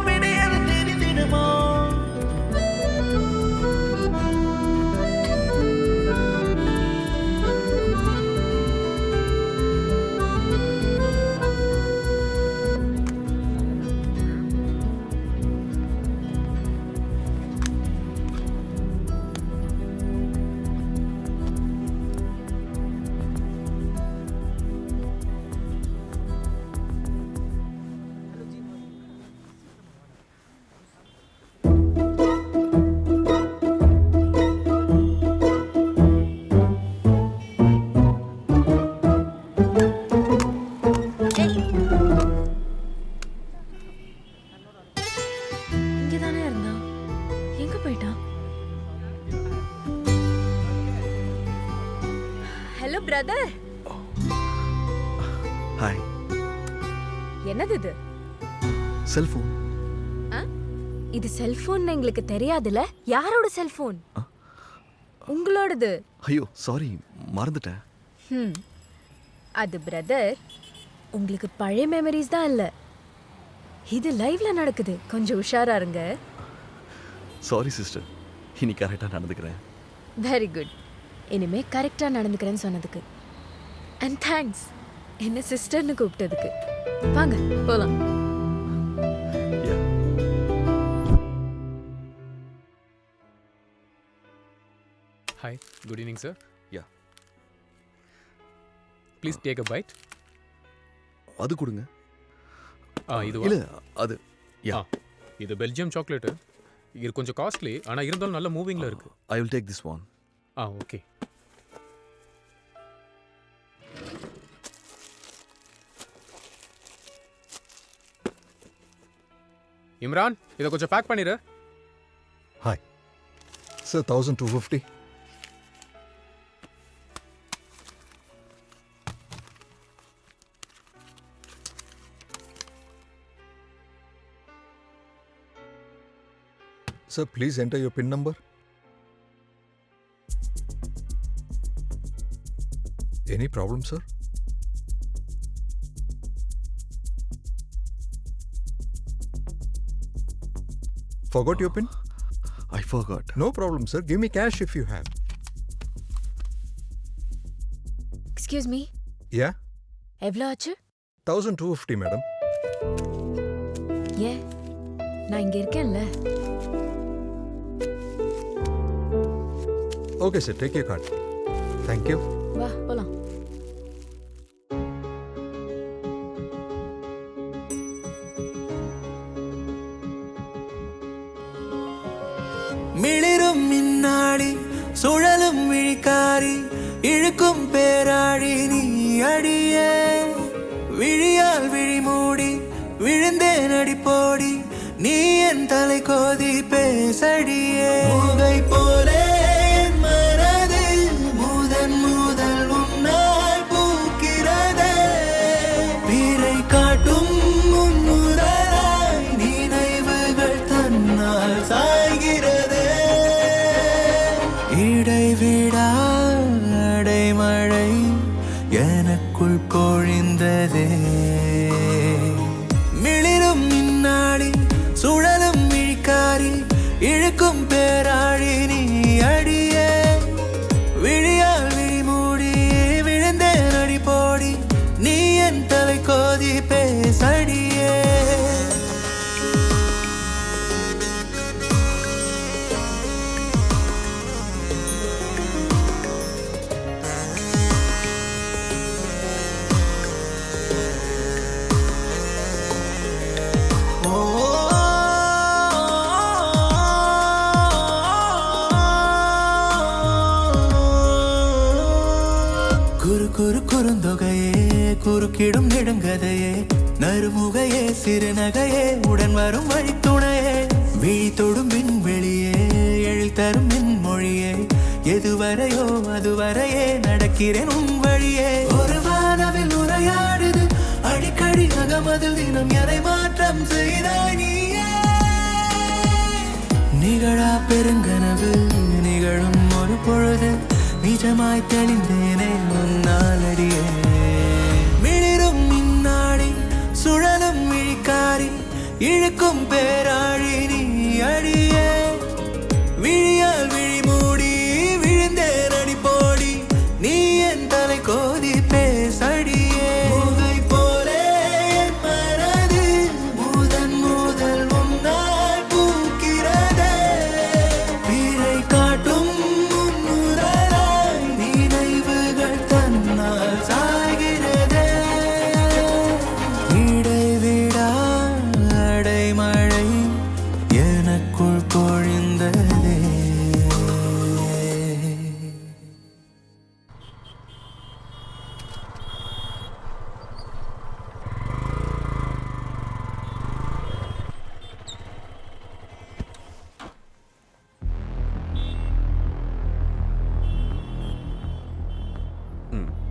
விடையது தெரிந்திடுமா. இங்கதானே இருந்தான், எங்க போயிட்டான்? Hello brother. ஹாய். என்னது இது? செல்போன். இது செல்போன் எங்களுக்கு தெரியாதுல. யாரோட செல்போன்? உங்களோடது. ஐயோ சாரி, மறந்துட்டேன். அது பிரதர், உங்களுக்கு பழைய மெமரிஸ் தான் இல்ல, இது லைவ்ல நடக்குது. கொஞ்சம் உஷாரா இருங்க. சாரி சிஸ்டர், இனி கரெக்டாக நடந்துக்கிறேன். Very good. இனிமே கரெக்டா நடந்துக்கிறேன்னு சொன்னதுக்கு. அண்ட் தேங்க்ஸ் என்ன சிஸ்டர்னு கூப்பிட்டதுக்கு. வாங்க போலாம். Hi, good evening sir. Yeah, please take a byte. அது கொடுங்க. இது இல்ல அது இது பெல்ஜியம் சாக்லேட். இது கொஞ்சம் காஸ்ட்லி, ஆனா இருந்தாலும் நல்ல மூவிங்ல இருக்கு. I will take this one. Okay. Imran, இதை கொஞ்சம் பேக் பண்ணிரு. Hi sir, 1250. Sir, please enter your PIN number. Any problem, sir? Forgot your PIN? I forgot. No problem, sir. Give me cash if you have. Excuse me. Yeah? எவ்வளோ ஆச்சு? 1250, madam. ஏன், நான் இங்க இருக்கேன்ல. Okay, sir. Take your card. Thank you. வா போலாம். மிளிரும் மின்னாடி, சுழலும் விழிக்காரி, இழுக்கும் பேராழி நீ அடியே. விழியால் விழி மூடி விழுந்தேன் அடிப்போடி, நீ என் தலை கோதி பேசடியே. மூகை போலே என் மனதில் முதன் முதல் உன்னால் பூக்கிறதே. பிறை காட்டும் முன்னுதலாய் நினைவுகள் தன்னால் சாய்கிறதே. இடைவிடா அடைமழை எனக்குள் பொழிந்ததே. மிளிரும் மின்னாடி, சுழலும் விழிக்காரி, இழுக்கும் பேர் பேசடியே. குறு குறு குறுந்தொகையே குறுக்கிடும் நெடுங்கதையே நறுமுகையே சிறுநகையே உடன் வரும் வழித்துணையே விழி தொடும் விண்வெளியே எழில் தரும் மின்மொழியே எதுவரையோ அதுவரையே நடக்கிறேன் உன் வழியே. ஒரு வானவில் உரையாடுது அடிக்கடி அகமதில் தினம் எதை மாற்றம் செய்தாய் நீயே. நிகழா பெருங்கனவு நிகழும் ஒரு பொழுது நிஜமாய் தெளிந்தேனே முன்னாலடியே. மிளிரும் மின்னாடி சுழலும் விழிக்காரி இழுக்கும் பேராழி நீ அடியே. விழியால் விழி மூடி விழுந்தேன் அடி போடி நீ என் தலை கோதி பேசடியே. முகை போலே என் மனது முதன் முதல் முன்னால் பூக்கிறதே. பிறை காட்டும்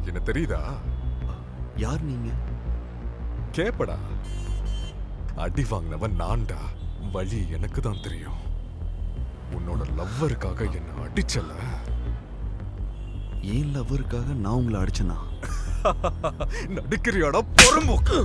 என்ன தெரியுதா? யார் நீங்க? கேப்படா. அடி வாங்கினவன் நான்டா. வழி எனக்கு தான் தெரியும். உன்னோட லவ்வருக்காக என்ன அடிச்சல. ஏன் லவ்வருக்காக நான் உங்களை அடிச்சனா? நடிக்கிறியாடா பொறும்போக்கு.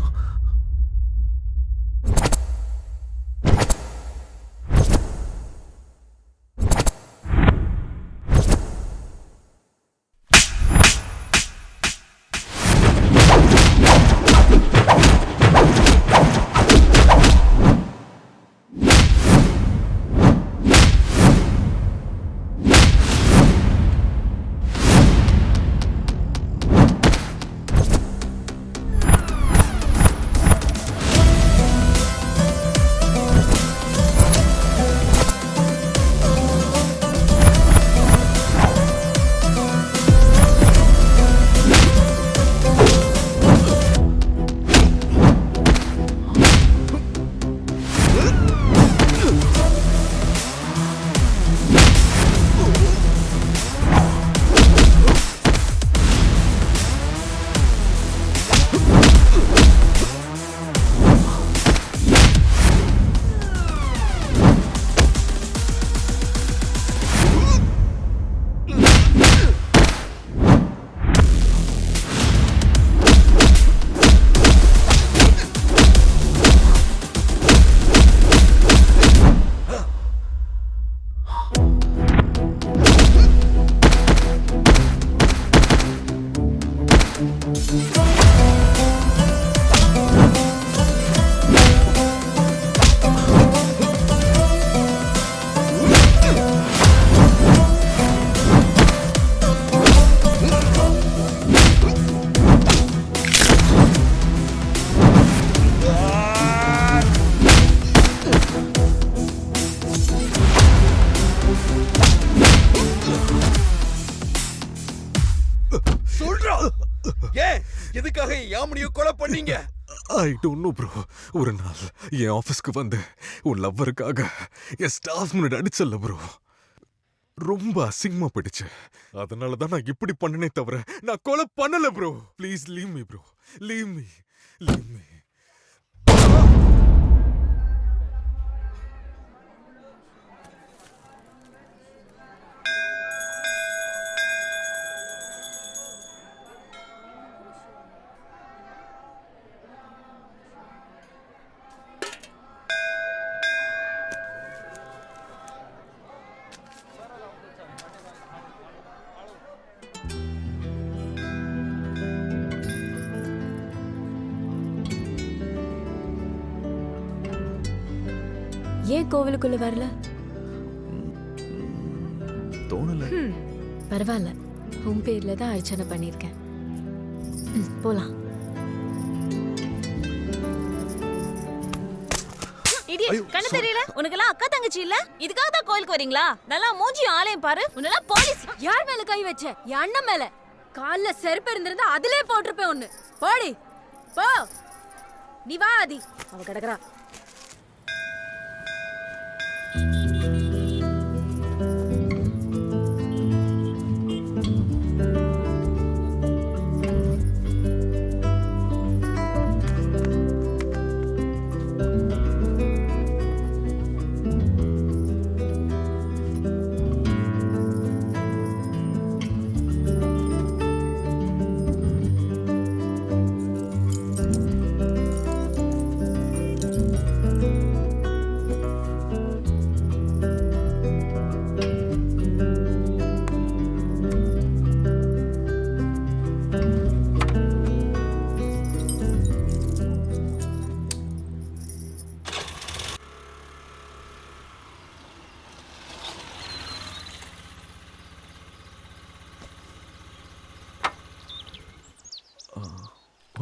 எதுக்காக யாமினியை கொலை பண்ணீங்க? I don't know bro. ஒரு நாள் என் ஆஃபீஸ்க்கு வந்து உன் லவ்வருக்காக என் ஸ்டாஃப் முன்னாடி அடிச்சல்ல ப்ரோ. ரொம்ப அசிங்கமா போயிடுச்சு. அதனால தான் நான் இப்படி பண்ணனே தவிர நான் கொலை பண்ணல bro. Please leave me bro. Leave me. Leave me. ஏன் கோவிலுக்குள்ள வரல? தோணல. பரவாயில்ல, உன் பேர்ல தான் அர்ச்சனை பண்ணிருக்கேன். போலாம். கண்ணு தெரியல உனக்கெல்லாம் அக்கா தங்கச்சி இல்ல? இதுக்காக தான் கோயிலுக்கு வரீங்களா? நல்லா மூஞ்சி ஆலயம் பாரு. உன்னெல்லாம் போலீஸ். யார் மேல கை வச்ச? என் அண்ணன் மேல. கால்ல செருப்பு இருந்திருந்தா அதிலே போட்டிருப்பேன் ஒண்ணு. போடி போ. நீ வா ஆதி. அவ கிடக்குறா.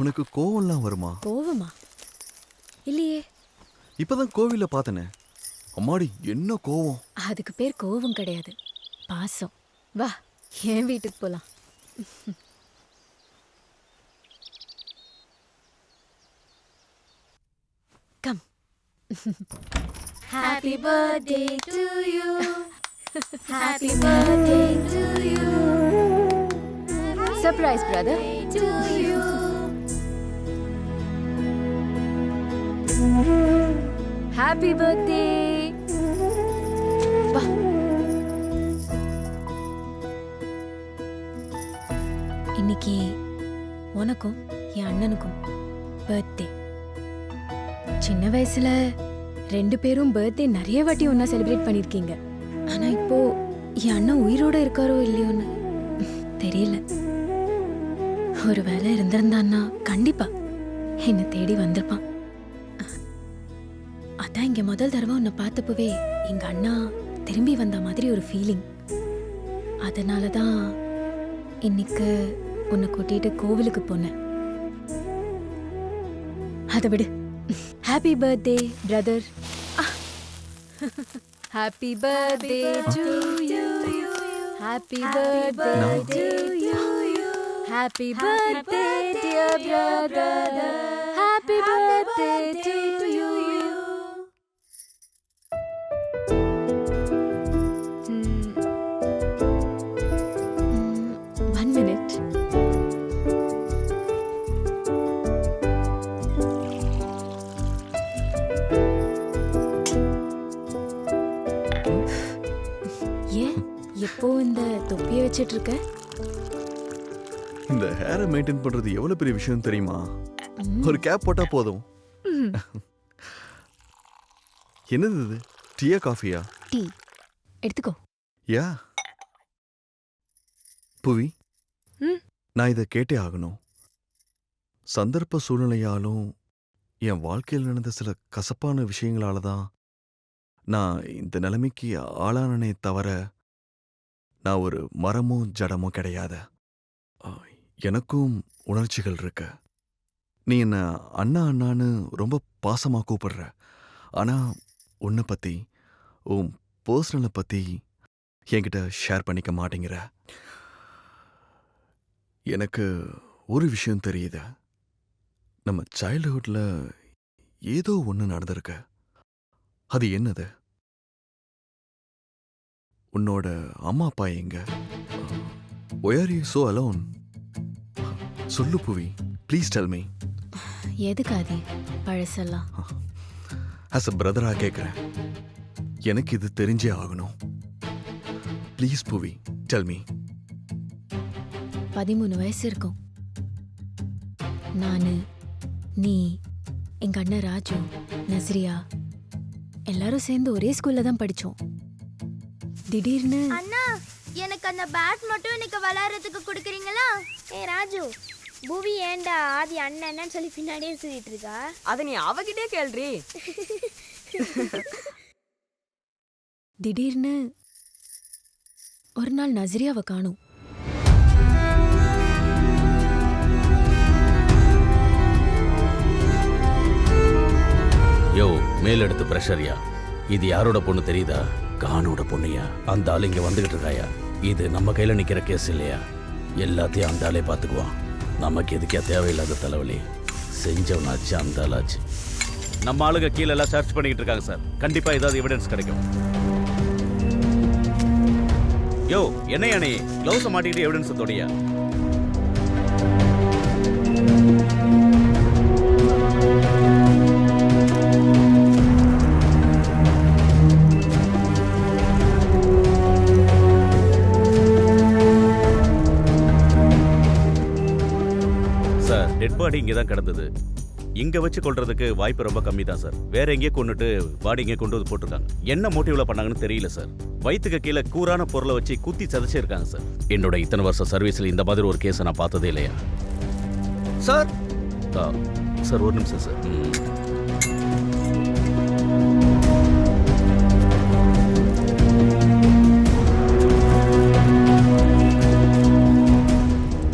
உனக்கு கோவம்லாம் வருமா? கோவமா? இல்லையே. இப்பதான் கோவில்ல பார்த்தனே. அம்மாடி என்ன கோவம். அதுக்கு பேர் கோவம் கிடையாது, பாசம். வா என் வீட்டுக்கு போலாம். Come. Happy birthday to you. Happy birthday to you. Surprise, brother. To you. Happy birthday. வா. இன்னைக்கு உனக்கும் என் அண்ணனுக்கும் பர்த்டே. சின்ன வயசுல 2 பேரும் பர்த்டே நிறைய வாட்டி ஒன்னா செலிப்ரேட் பண்ணிருக்கீங்க. ஆனா இப்போ என் அண்ணன் உயிரோட இருக்காரோ இல்லையோன்னு தெரியல. ஒருவேளை இருந்திருந்தான்னா கண்டிப்பா என்னை தேடி வந்திருப்பான். அதான் இங்க முதல் தடவை உன்னை பார்த்தப்பவே எங்க அண்ணா திரும்பி வந்த மாதிரி ஒரு ஃபீலிங். அதனாலதான் இன்னைக்கு உன்னை கூட்டிட்டு கோவிலுக்கு போனேன். அதை விடு. Happy birthday brother. Happy birthday to you. Happy birthday to you. Happy birthday dear brother. Happy birthday to you. One minute. ஏன் எப்போ இந்த தொப்பியை வச்சிட்டு இருக்க? இந்த ஹேரை மெயின்டைன் பண்றது எவ்வளவு பெரிய விஷயம் தெரியுமா? ஒரு கேப் போட்டா போதும். என்னது இது? டீயா காஃபியா? டீ எடுத்துக்கோ. யா புவி, நான் இதை கேட்டே ஆகணும். சந்தர்ப்ப சூழ்நிலையாலும் என் வாழ்க்கையில் நடந்த சில கசப்பான விஷயங்களால தான் நான் இந்த நிலைமைக்கு ஆளானனே தவிர நான் ஒரு மரமோ ஜடமோ கிடையாது. எனக்கும் உணர்ச்சிகள் இருக்கு. நீ என்ன அண்ணா அண்ணான்னு ரொம்ப பாசமாக கூப்பிடுற. ஆனா உன்னை பத்தி, உன் பர்சனலை பத்தி என்கிட்ட ஷேர் பண்ணிக்க மாட்டேங்கிற. எனக்கு ஒரு விஷயம் தெரியுது. நம்ம சைல்ட்ஹுட்ல ஏதோ ஒன்று நடந்திருக்கு. அது என்னது? உன்னோட அம்மா அப்பா எங்க? Why are you so alone? சொல்லு புவி, ப்ளீஸ் டெல் மீ. எதுக்கு அது பழசெல்லாம்? ஆஸ் அ பிரதரா கேட்குறேன். எனக்கு இது தெரிஞ்சே ஆகணும். ப்ளீஸ் புவி, டெல் மீ. 13 வயசு இருக்கும். நானு, நீ, எங்க அண்ணன் ராஜு, நஸ்ரியா எல்லாரும் சேர்ந்து ஒரே ஸ்கூல்ல தான் படிச்சோம். திடீர்னு அண்ணா, எனக்கு அந்த பேட் மட்டும் எனக்கு விளையாடுறதுக்கு கொடுக்குறீங்களா? ராஜு, பூவி ஏண்டா ஆதி அண்ணன்னு சொல்லி பின்னாடியே சொல்லிட்டு இருக்கா? அத நீ அவகிட்டே கேள்றி. திடீர்னு ஒரு நாள் நஸ்ரியாவை காணும். யோ, மேலெடுத்து பிரஷர்யா. இது யாரோட பொண்ணு தெரியுதா? கானோட பொண்ணுயா. அந்த ஆள் இங்க வந்துகிட்டு இருக்காயா. இது நம்ம கையில நிக்கிற கேஸ் இல்லையா? எல்லாத்தையும் அந்த ஆளே பாத்துக்குவான். நமக்கு எதுக்கே தேவையில்லாத தலைவலி. செஞ்சவனாச்சு அந்த ஆளாச்சு. நம்ம ஆளுங்க கீழே எல்லாம் சர்ச் பண்ணிக்கிட்டு இருக்காங்க சார். கண்டிப்பா ஏதாவது எவிடன்ஸ் கிடைக்கும். யோ, என்னையா நீ க்ளவுஸை மாட்டிக்கிட்டு எவிடன்ஸ் தொடையா? சார், டெட் பாடி இங்கே தான் கிடந்தது. இங்க வச்சு கொள்றதுக்கு வாய்ப்பு ரொம்ப கம்மி தான் சார். வேற எங்கேயே கொண்டுட்டு பாடி இங்கே கொண்டு வந்து போட்டிருக்காங்க. என்ன மோட்டிவ்ல பண்ணாங்கன்னு தெரியல சார். வயிற்றுக்கு கீழே கூரான பொருளை வச்சு குத்தி சதைச்சே இருக்காங்க சார். என்னோட இத்தனை வருஷம் சர்வீஸ்ல இந்த மாதிரி ஒரு கேஸை நான் பார்த்ததே இல்லையா சார். சார் ஒரு நிமிஷம் சார்.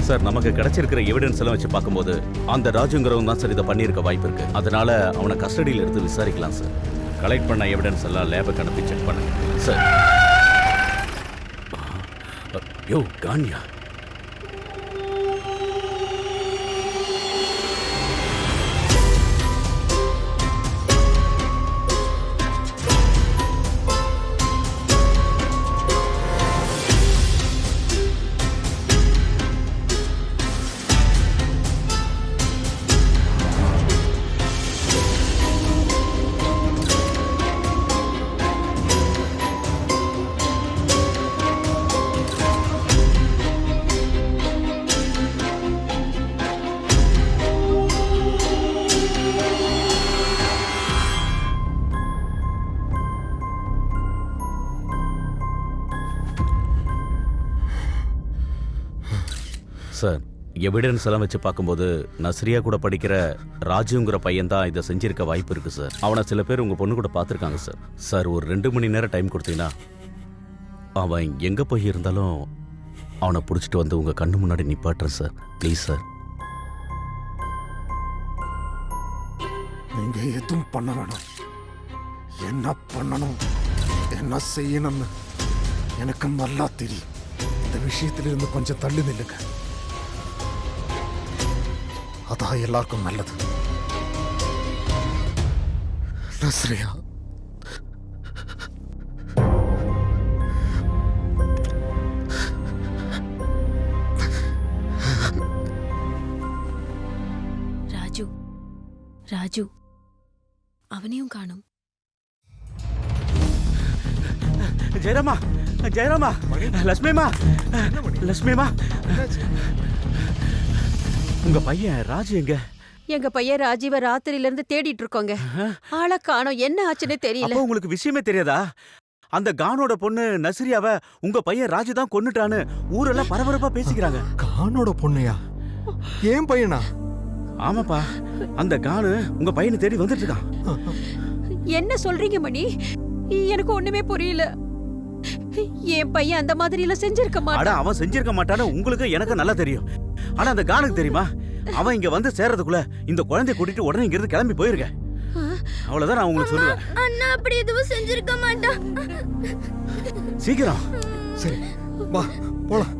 சார், நமக்கு கிடைச்சிருக்கிற எவிடன்ஸ் எல்லாம் வச்சு பார்க்கும்போது அந்த ராஜுங்கிறவங்க தான் சார் இதை பண்ணியிருக்க வாய்ப்பு இருக்கு. அதனால அவனை கஸ்டடியில் எடுத்து விசாரிக்கலாம் சார். கலெக்ட் பண்ண எவிடன்ஸ் எல்லாம் லேபுக்கு அனுப்பி செக் பண்ணுங்க சார். யோ கான்யா, சார், எவிடன்ஸ் எல்லாம் வச்சு பார்க்கும்போது நஸ்ரியா கூட படிக்கிற ராஜுங்கிற பையன் தான் இதை செஞ்சிருக்க வாய்ப்பு இருக்கு சார். அவனை சில பேர் உங்க பொண்ணு கூட பார்த்துருக்காங்க சார். சார், ஒரு 2 மணி நேரம் டைம் கொடுத்தீங்கன்னா அவன் எங்க போய் இருந்தாலும் அவனை பிடிச்சிட்டு வந்து உங்க கண்ணு முன்னாடி நிப்பாட்டுறேன் சார். Please sir. நீங்க எதுவும் பண்ண வேணாம். என்ன பண்ணணும், என்ன செய்யணும்னு எனக்கு நல்லா தெரியும். இந்த விஷயத்திலிருந்து கொஞ்சம் தள்ளி நில்லுங்க. அதான் எல்லாருக்கும் நல்லது. நஸ்ரியா, ராஜு ராஜு அவனையும் காணும். ஜெயராமா, ஜெயராமா, லட்சுமிமா, லட்சுமிமா, உங்க பையன் ராஜு எங்க? எங்க பையன் ராஜீவ ராத்திரில இருந்து தேடிட்டு இருக்கோங்க. ஆளை காணோம். என்ன ஆச்சுன்னு தெரியல. அப்போ உங்களுக்கு விஷயமே தெரியாதா? அந்த கானோட பொண்ணு நஸ்ரியாவை உங்க பையன் ராஜு தான் கொன்னுட்டான்னு ஊரெல்லாம் பரபரப்பா பேசிக்கிறாங்க. கானோட பொண்ணையா? ஏன் பையனா? ஆமாப்பா, அந்த கானு உங்க பையனை தேடி வந்துட்டு இருக்கான். என்ன சொல்றீங்க மணி? எனக்கு ஒண்ணுமே புரியல. என் பையன் அந்த மாதிரி எல்லாம் செஞ்சிருக்க மாட்டான். அவன் செஞ்சிருக்க மாட்டான்னு உங்களுக்கு எனக்கு நல்லா தெரியும். ஆனா அந்த கானுக்கு தெரியுமா? அவன் இங்க வந்து சேர்றதுக்குள்ள இந்த குழந்தைய கூட்டிட்டு உடனே இங்க இருந்து கிளம்பி போயிருக்க. அவ்வளவுதான் நான் உங்களுக்கு சொல்லுவேன். அண்ணா அப்படி எதுவும் செஞ்சிருக்க மாட்டான். சீக்கிரம். சரி, வா போலாம்.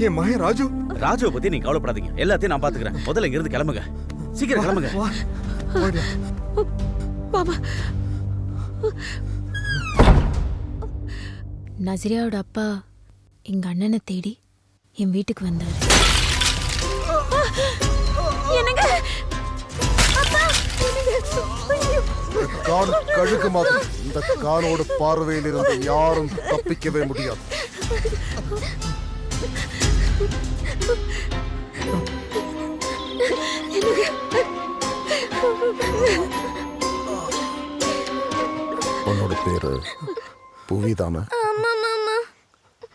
என் மகன் ராஜு. ராஜுவை பத்தி நீங்க கவலைப்படாதீங்க. எல்லாத்தையும் நான் பாத்துக்கிறேன். முதல்ல இங்க இருந்து கிளம்புங்க. சீக்கிரம் கிளம்புங்க. நஸ்ரியாவோட அப்பா எங்க அண்ணனை தேடி என் வீட்டுக்கு வந்தாரு. கான் கழுகு மாதிரி. இந்த கானோட பார்வையில் இருந்து யாரும் தப்பிக்கவே முடியாது. உன்னோட பேரு புவிதானே?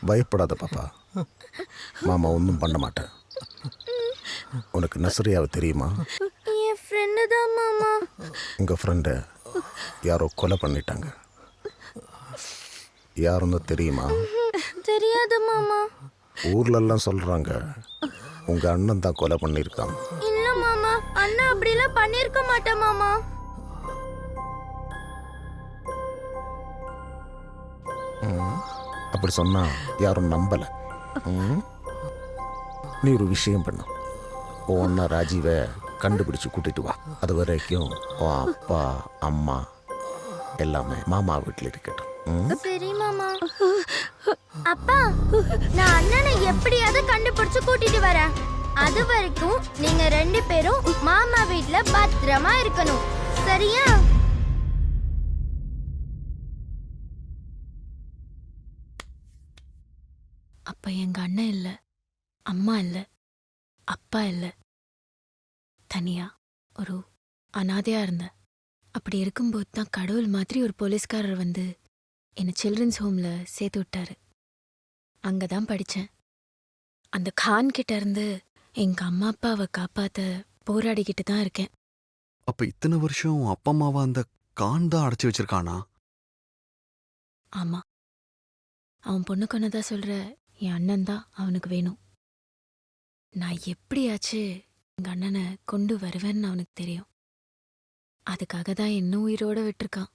பயப்படாத பாப்பா. மாமா ஒன்றும் பண்ண மாட்டேன். உனக்கு நஸ்ரியாவை தெரியுமா? என் ஃப்ரெண்டு தான் மாமா. உங்க ஃப்ரெண்டை யாரோ கொலை பண்ணிட்டாங்க. யாருன்னு தெரியுமா? தெரியாது மாமா. ஊர்ல எல்லாம் சொல்றாங்க உங்க அண்ணன் தான் கொலை பண்ணிருக்கான். இல்ல மாமா, அண்ணா அப்படிலாம் பண்ணிருக்க மாட்டேன் மாமா. அப்படி சொன்னா யாரும் நம்பல. நீ ஒரு விஷயம் பண்ணு, உன் அண்ணா ராஜீவை கண்டுபிடிச்சு கூட்டிட்டு வா. அது வரைக்கும் உன் அப்பா அம்மா எல்லாமே மாமா வீட்டில் இருக்கட்டும். சரி மாமா. அப்பா, நான் அண்ணனை எப்படியாவது கண்டுபிடிச்சு கூட்டிட்டு வரேன். அது வரைக்கும் நீங்க 2 பேரும் மாமா வீட்ல பத்திரமா இருக்கணும், சரியா? அப்ப எங்க அண்ணன் இல்ல, அம்மா இல்ல, அப்பா இல்ல, தனியா ஒரு அனாதையா இருந்தேன். அப்படி இருக்கும்போது தான் கடவுள் மாதிரி ஒரு போலீஸ்காரர் வந்து என்னை சில்ட்ரன்ஸ் ஹோம்ல சேர்த்து விட்டாரு. அங்கதான் படித்தேன். அந்த கான் கிட்ட இருந்து எங்க அம்மா அப்பாவை காப்பாத்த போராடிக்கிட்டு தான் இருக்கேன். அப்ப இத்தனை வருஷம் அப்பா அம்மாவை அந்த கான் தான் அடைச்சி வச்சிருக்கானா? ஆமா, அவன் பொண்ணு கொன்னதா சொல்ற என் அண்ணன் தான் அவனுக்கு வேணும். நான் எப்படியாச்சு எங்க அண்ணனை கொண்டு வருவேன்னு அவனுக்கு தெரியும். அதுக்காக தான் என்ன உயிரோட விட்டுருக்கான்.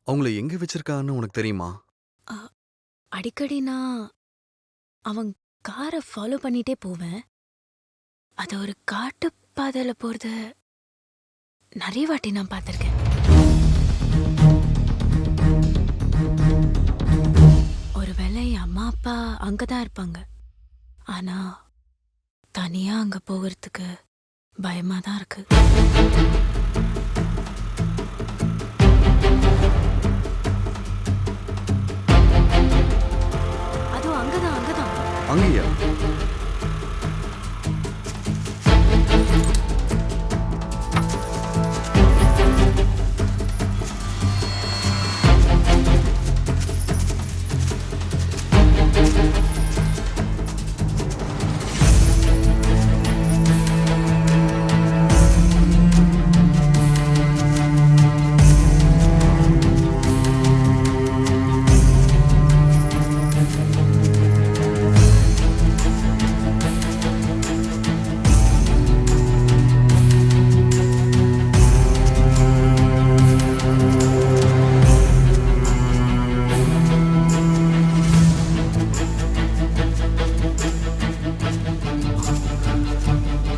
அவங்கள எங்க வச்சிருக்கான்னு உனக்கு தெரியுமா? அடிக்கடி நான் அவன் காரை ஃபாலோ பண்ணிட்டே போவேன். அது ஒரு காட்டு பாதையில போறத நிறைய வாட்டி நான் பார்த்திருக்கேன். ஒருவேளை என் அம்மா அப்பா அங்கதான் இருப்பாங்க. ஆனா தனியா அங்க போகிறதுக்கு பயமா தான் இருக்கு. அதுவும் அங்கதான் அங்கதான். அங்கேயா?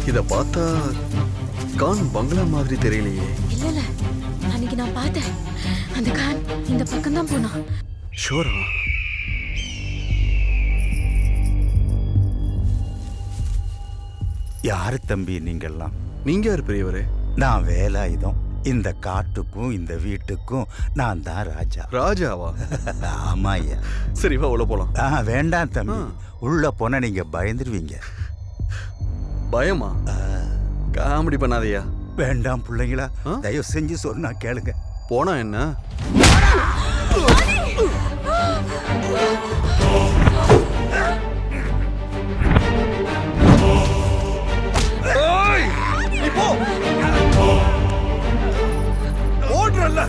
இத பார்த்தா கான் பங்களா மாதிரி தெரியலையே. இல்ல இல்ல, அன்னைக்கு நான் பார்த்தேன். அந்த கான் இந்த பக்கம் தான் போனான். ஷூரா? யாரு தம்பி நீங்கெல்லாம்? நீங்க யாரு பெரியவரே? நான் வேலாயுதம். இந்த காட்டுக்கும் இந்த வீட்டுக்கும் நான் தான் ராஜா. ராஜாவா? ஆமா ஐயா. சரி வா உள்ள போலாம். வேண்டாம் தம்பி, உள்ள போனா நீங்க பயந்துருவீங்க. பயமா? காமெடி பண்ணாதயா. வேண்டாம் பிள்ளைங்களா, தயவு செஞ்சு சொன்னா கேளுங்க. போனா என்ன? ஓடுறல்ல.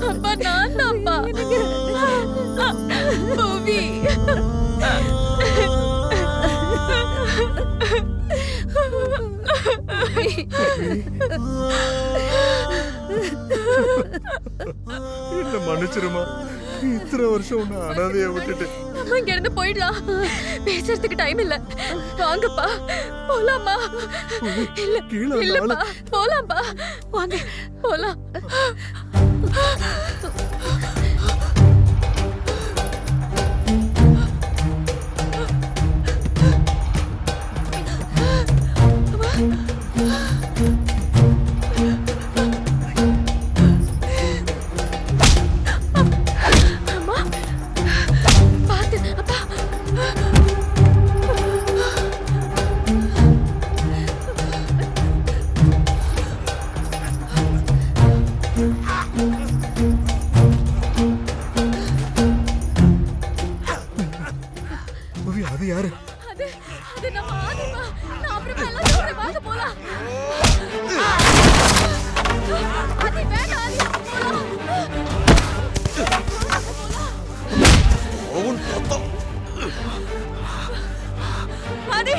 அப்பா நான் தான்ப்பா. பூவி. என்ன மன்னிச்சிருமா. இத்தனை வருஷம் உன்னை அனாதையா விட்டுட்டு நம்ம இங்க இருந்து போயிடலாம். பேசுறதுக்கு டைம் இல்ல. வாங்கப்பா போலாமா? இல்ல இல்லப்பா போலாம்ப்பா. வாங்க போலாம். அது யாரு? அது நம்ம ஆதிமா. நான் அப்புறமா எல்லாம் சொல்றேன். வாங்க போலாம். ஆதி வேண்டாம் ஆதி போலாம். அவன் பார்த்தா ஆதி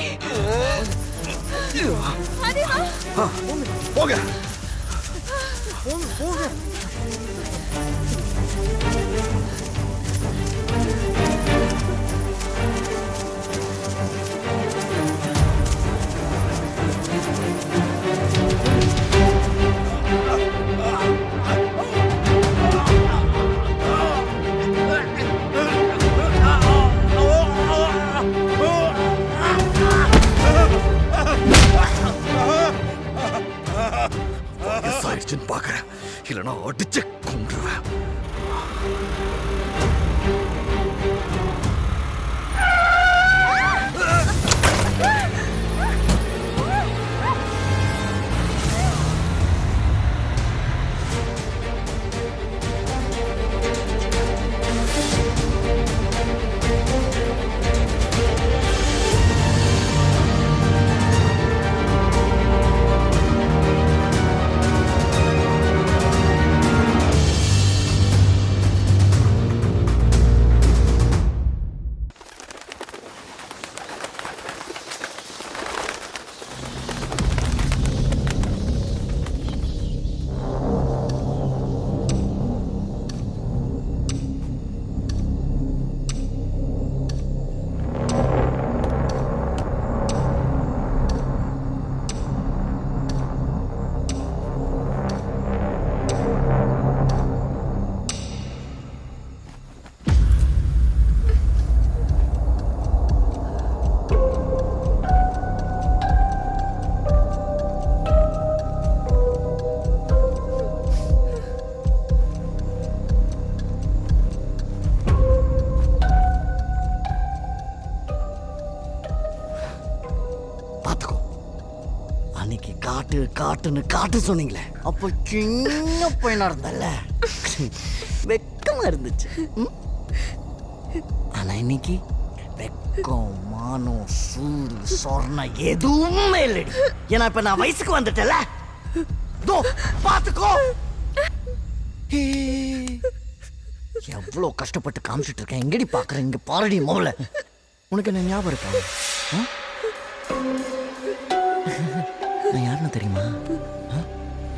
ஆதி வா. போங்க போங்க. ஆயிடுச்சுன்னு பாக்குறேன், இல்லைன்னா அடிச்சு கொண்டுருவேன். காட்டு சொன்னீங்களே, அப்போ சின்ன பையனா இருந்தல்ல, வெக்கமா இருந்துச்சு. ஆனா இன்னைக்கு வெக்கம், மானம், சூடு, சொர்ணம் எதுவுமே இல்லடி. ஏன்னா இப்ப நான் வயசுக்கு வந்துட்டல. பாத்துக்கோ, எவ்வளவு கஷ்டப்பட்டு காமிச்சிட்டு இருக்கேன். எங்கடி பாக்குறேன், இங்க பாரடி மோல. உனக்கு என்ன ஞாபகம் இருக்கா? நான் யாருன்னு தெரியுமா?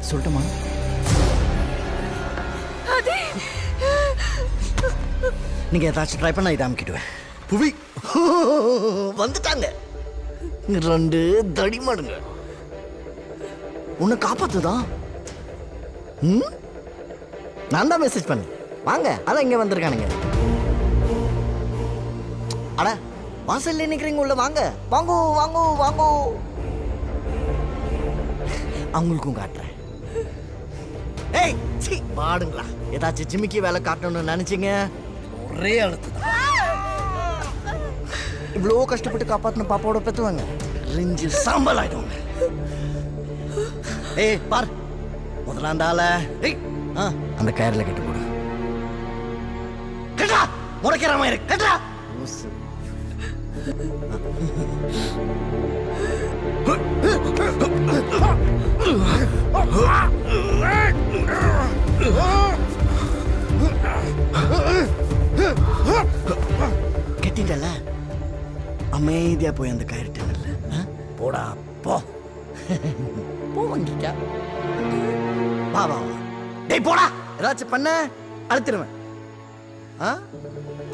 சொல்லட்டுமா? நீங்க ஏதாச்சும் ட்ரை பண்ணா இதை அமுக்கிடுவேன். புவி வந்துட்டாங்க 2 தடிமாடுங்க. உன்னை காப்பாத்துதான். நான் தான் மெசேஜ் பண்ணேன். வாங்க, அதான் இங்க வந்திருக்கானுங்க. அட வாசல்ல நிக்கிறீங்க, உள்ள வாங்க. வாங்கோ வாங்கோ வாங்கோ. அவங்களுக்கும் காட்டுறேன். ஏய் சீ பாடுங்களா. ஏதாச்சும் ஜிமிக்கி வேலை காட்டணும்னு நினைச்சீங்க, ஒரே அழுத்து. இவ்வளோ கஷ்டப்பட்டு காப்பாத்தின பாப்பாவோட பெற்றுவாங்க, ரிஞ்சு சாம்பல் ஆயிடுவாங்க. ஏய் பார், முதல்ல அந்த ஆளை அந்த கயர்ல கட்டி போடு. கட்டா, முறைக்கிற மாதிரி கட்டா. கட்டிட்டல, அமைதியா போய் அந்த கயிறு டனல்ல போடா போ. போவங்கிட்ட வா வா வா. டேய் போடா, ஏதாச்சும் பண்ண அழுத்திடுவேன். ஆ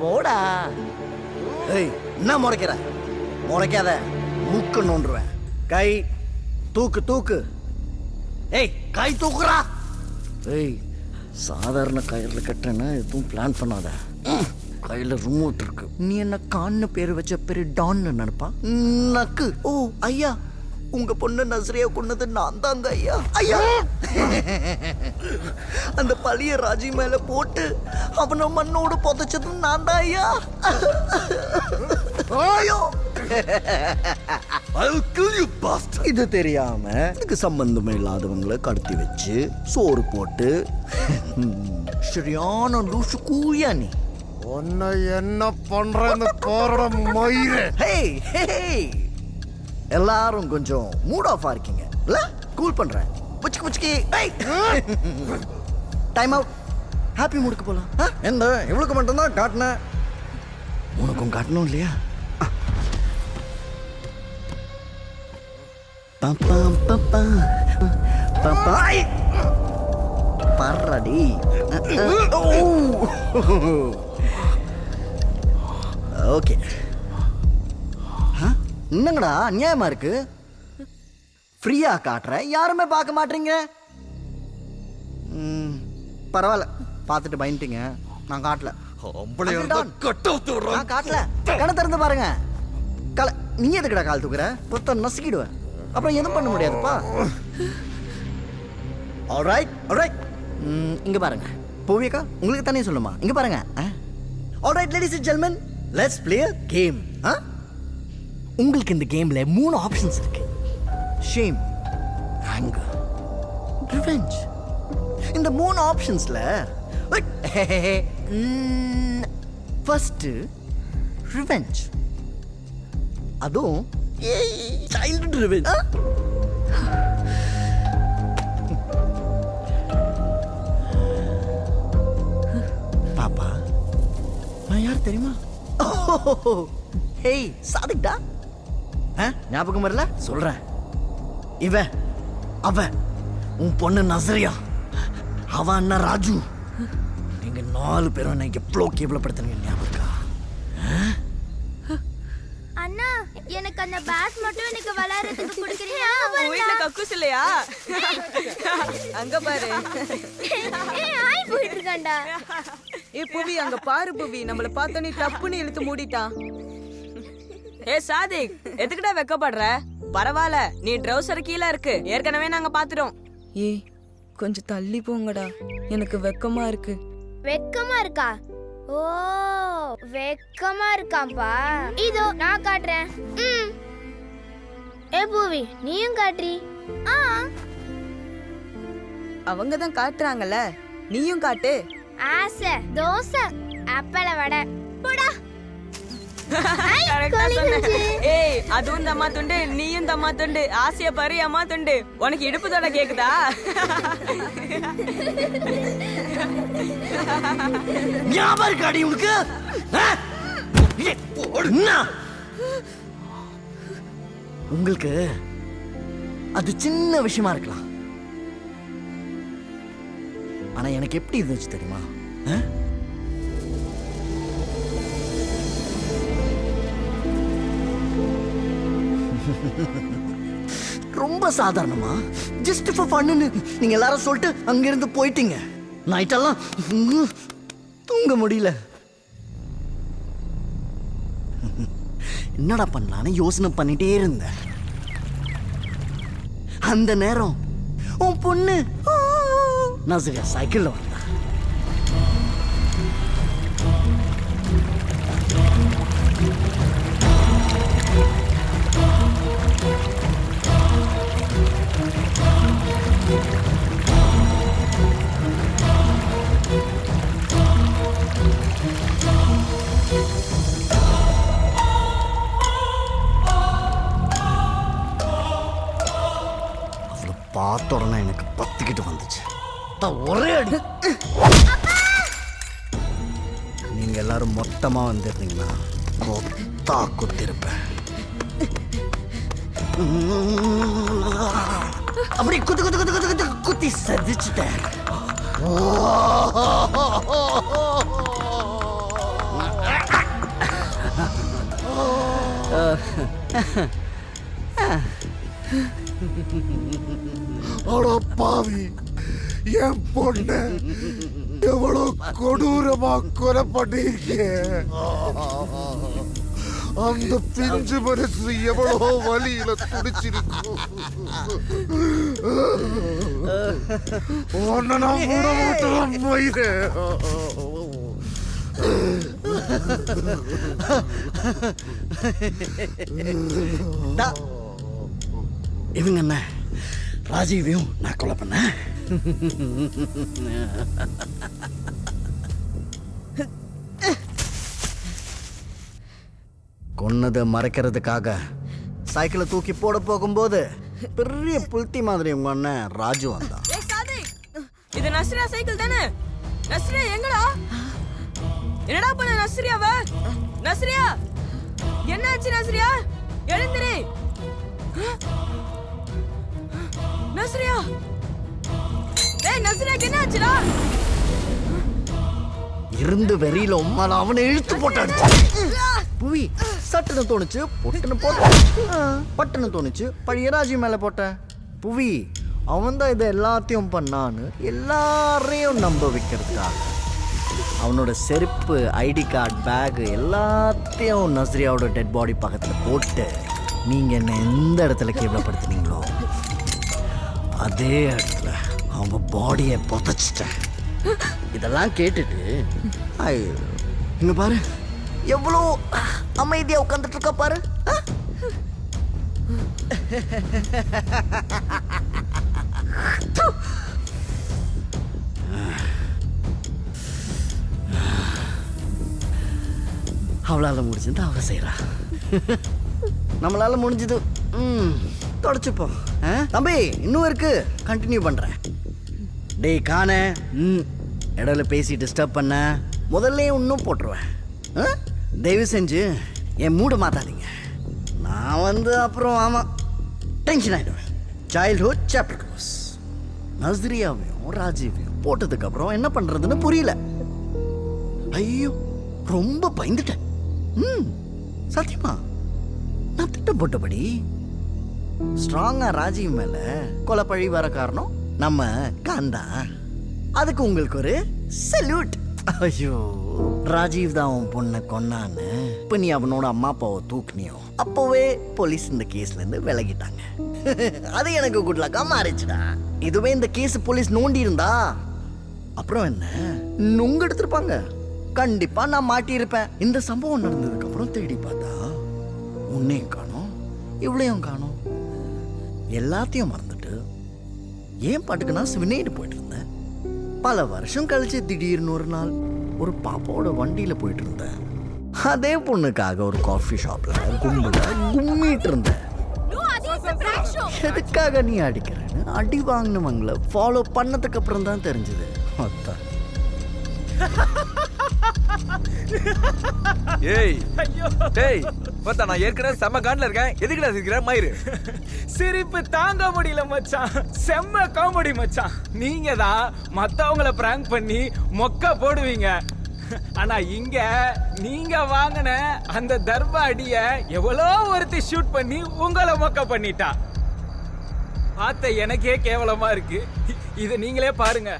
போடா. ஏய் என்ன முறைக்கிற? முறைக்காத, மூக்கு நோண்டுருவேன். கை தூக்கு தூக்கு. ஏய் கை தூக்குறா. ஏய் சாதாரண கயிறில் கட்டுறேன்னா எதுவும் பிளான் பண்ணாத. கையில் ரிமோட் இருக்கு. நீ என்ன கான்னு பேர் வச்ச பெரிய டான்னு நினைப்பா. நக்கு. ஓ ஐயா, உங்க பொண்ணு நஸ்ரியா கொன்னது நான் தாங்க ஐயா. ஐயா அந்த பழைய ராஜி மேல போட்டு அவனை மண்ணோடு புதைச்சது நான் தான் ஐயா. ஐயோ இது தெரியாம எனக்கு சம்பந்தமே இல்லாதவங்களை கடத்தி வச்சு சோறு போட்டு சரியான லூசு கூயா நீ. உன்னை என்ன பண்றேன்னு போற மயிரே. ஹேய் ஹேய், எல்லாரும் கொஞ்சம் மூட் ஆஃபா இருக்கீங்க இல்ல? கூல் பண்றேன். புச்சுக்கு புச்சுக்கி. Time out. ஹாப்பி மூடுக்கு போலாம். என்ன இவளுக்கு மட்டும்தான் காட்டினேன், உனக்கும் காட்டணும் இல்லையா? பாப்பா பாப்பா பாப்பா பர்றடி. ஓகே. என்னங்கடா அநியாயமா இருக்கு? ஃப்ரீயா காட்டுறேன், யாருமே பார்க்க மாட்டீங்க. பரவாயில்ல, பார்த்துட்டு பயந்துட்டீங்க. நான் காட்டல. நான் காட்டல. கண்ணை திறந்து பாருங்க. நீ எதுக்குடா கால் தூக்குற? பொத்த நசுக்கிடுவேன், அப்புறம் எதுவும் பண்ண முடியாதுப்பா. Alright alright. இங்க பாருங்க பூவிகா, உங்களுக்கு தானே சொல்லுமா. இங்க பாருங்க. Alright ladies and gentlemen, let's play a game. உங்களுக்கு இந்த கேம்ல 3 ஆப்ஷன்ஸ் இருக்கு. Shame, anger, revenge. இந்த 3 ஆப்ஷன்ஸ்ல ஃபர்ஸ்ட் ரிவெஞ்ச். அதுவும் சைல்ட்ஹுட் ரிவெஞ்ச். பாப்பா நான் யார் தெரியுமா? ஹேய் சாதிக்டா, ஞாபகம் வரல? சொல்றேன். அவ உன் பொண்ணு நஸ்ரியா, அவ அண்ணன் ராஜு. நீங்க 4 பேரும் என்ன எவ்வளோ கேவலப்படுத்துறீங்க ஞாபகம் இருக்கா? அண்ணா எனக்கு அந்த பேட் மட்டும் எனக்கு விளையாடுறதுக்கு கொடுக்குறீங்களா? வீட்ல கக்கூஸ் இல்லையா? அங்க பாரு. ஆய் போயிட்டு இருக்கான்டா. புவி அங்க பாரு புவி, நம்மள பார்த்த நீ டப்புன்னு இழுத்து மூடிட்டான். சாதிக், எதுக்குடா வெக்கப்படுற? பரவாயில்ல, நீ ட்ரௌசர் கீழே இருக்கு, ஏற்கனவே நாங்க பாத்துறோம். கொஞ்சம் தள்ளி போங்கடா, எனக்கு வெக்கமா இருக்கு. வெக்கமா இருக்கா? ஓ வெக்கமா இருக்காம்பா. இதோ நான் காட்டுறேன். ஏ பூவி, நீயும் காட்டுறீ? அவங்க தான் காட்டுறாங்கல்ல, நீயும் காட்டு. ஆசை தோசை அப்பள வடை போடா. அதுவும் தம்மா துண்டு, நீயும் தம்மா துண்டு. ஆசைய பாரு அம்மா துண்டு. உனக்கு இடுப்பு தொட கேக்குதா? ஞாபகம் இருக்காடி உனக்கு? உங்களுக்கு அது சின்ன விஷயமா இருக்கலாம், ஆனா எனக்கு எப்படி இருந்துச்சு தெரியுமா? ரொம்ப சாதாரணமா ஜஸ்ட் ஃபார் ஃபன்னு நீங்க எல்லாரும் சொல்லிட்டு அங்கிருந்து போயிட்டீங்க. நைட்டெல்லாம் தூங்க முடியல. என்னடா பண்ணலான்னு யோசனை பண்ணிட்டே இருந்தேன். அந்த நேரம் உன் பொண்ணு நஸ்ரியா சைக்கிள்ல வந்தா. பார்த்த உடனே எனக்கு பத்திக்கிட்டு வந்துச்சு. ஒரே அடி. நீங்க எல்லாரும் மொத்தமா வந்துருந்தீங்கன்னா கொத்தா குத்திருப்பேன். அப்படி குத்து குத்து குத்து குத்து குத்து குத்தி சதிச்சுட்டேன். அட பாவி, என் பொண்ண எவ்வளவு கொடூரமா கொலை பண்ணிருக்கேன். அந்த பிஞ்சு மனசு எவ்வளோ வலியில துடிச்சிருக்கும். உன்னை நான் விட மாட்டேன் மயிரே. இவங்க என்ன ராஜீவையும் நான் கொலை பண்ண. கொன்னதை மறைக்கிறதுக்காக சைக்கிளை தூக்கி போட போகும்போது பெரிய புல்தி மாதிரி உங்க அண்ணன் ராஜு வந்தான். ஏய் சாதிக், இது நஸ்ரியா சைக்கிள் தானே? நஸ்ரியா எங்கடா? என்னடா பண்ண நஸ்ரியாவ? நஸ்ரியா, என்ன ஆச்சு நஸ்ரியா? எழுந்திரு. நஸ்ரியா, ஏய் நஸ்ரியாக்கு என்ன ஆச்சுடா? இருந்து வெறியில உம்மால அவனை இழுத்து போட்டாடு. புவி சட்டுன்னு தோணுச்சு பொட்டுன்னு போட்ட. பட்டுன்னு தோணுச்சு பழைய ராஜி மேல போட்ட. புவி அவன் தான் இதை எல்லாத்தையும் பண்ணான்னு எல்லாரையும் நம்ப வைக்கிறதுக்காக அவனோட செருப்பு, ஐடி கார்டு, பேகு எல்லாத்தையும் நஸ்ரியாவோட டெட் பாடி பக்கத்தில் போட்டு நீங்கள் என்ன எந்த இடத்துல கேவலப்படுத்துனீங்களோ அதே இடத்துல அவன் பாடியை புதைச்சிட்டேன். இதெல்லாம் கேட்டுட்டு இங்க பாரு எவ்வளோ அமைதியா உட்காந்துட்டு இருக்கா பாரு. அவளால முடிஞ்சது அவ செய்யறா. நம்மளால முடிஞ்சது தொடச்சுப்போம். தம்பி இன்னும் இருக்கு, கண்டினியூ பண்றேன். டேய் காண இடையில பேசி டிஸ்டர்ப் பண்ண முதல்ல இன்னும் போட்டுருவேன். தயவு செஞ்சு என் மூட மாத்தாதீங்க. நான் வந்து அப்புறம் ஆமாம் டென்ஷன் ஆகிடுவேன். Childhood chapter close. நஸ்ரியாவையும் ராஜீவையும் போட்டதுக்கப்புறம் என்ன பண்ணுறதுன்னு புரியல. ஐயோ ரொம்ப பயந்துட்டேன். சத்தியமா நான் திட்டம் போட்டபடி ஸ்ட்ராங்காக ராஜீவ் மேலே கொலை பழி வர காரணம் நம்ம காந்தா. அதுக்கு உங்களுக்கு ஒரு சல்யூட். ஐயோ ராஜீவ் தான் அவன் பொண்ணை கொன்னான்னு இப்போ நீ அவனோட அம்மா அப்பாவை தூக்குனியோ அப்போவே போலீஸ் இந்த கேஸ்ல இருந்து விலகிட்டாங்க. அது எனக்கு குட் லக்கா மாறிச்சுடா. இதுவே இந்த கேஸ் போலீஸ் நோண்டி இருந்தா அப்புறம் என்ன நுங்க எடுத்திருப்பாங்க. கண்டிப்பா நான் மாட்டியிருப்பேன். இந்த சம்பவம் நடந்ததுக்கு அப்புறம் தேடி பார்த்தா உன்னையும் காணோம், இவ்வளையும் காணோம். எல்லாத்தையும் மறந்துட்டு ஏன் பாட்டுக்கு நான் சிவனேடு போயிட்டு இருந்தேன். பல வருஷம் கழிச்சு திடீர்னு ஒரு நாள் ஒரு பாப்பாவோட வண்டியில போயிட்டு இருந்தேன். அதே பொண்ணுக்காக ஒரு காஃபி ஷாப்ல கும்மிட்டு இருந்தேன். எதுக்காக நீ அடிக்கிறேன்னு அடி வாங்கினவங்களை ஃபாலோ பண்ணதுக்கு அப்புறம் தான் தெரிஞ்சது. ஏய் டேய் பார்த்தா நான் ஏற்கனவே செம்ம காண்ட்ல இருக்கேன். எதுக்குடா சிரிக்கிற மயிறு? சிரிப்பு தாங்க முடியல மச்சான். செம்ம காமெடி மச்சான். நீங்க தான் மத்தவங்கள பிராங்க் பண்ணி மொக்க போடுவீங்க. ஆனா இங்க நீங்க வாங்கின அந்த தர்ப அடிய எவ்வளோ ஒருத்தி ஷூட் பண்ணி உங்களை மொக்க பண்ணிட்டா. பார்த்த எனக்கே கேவலமா இருக்கு. இத நீங்களே பாருங்க.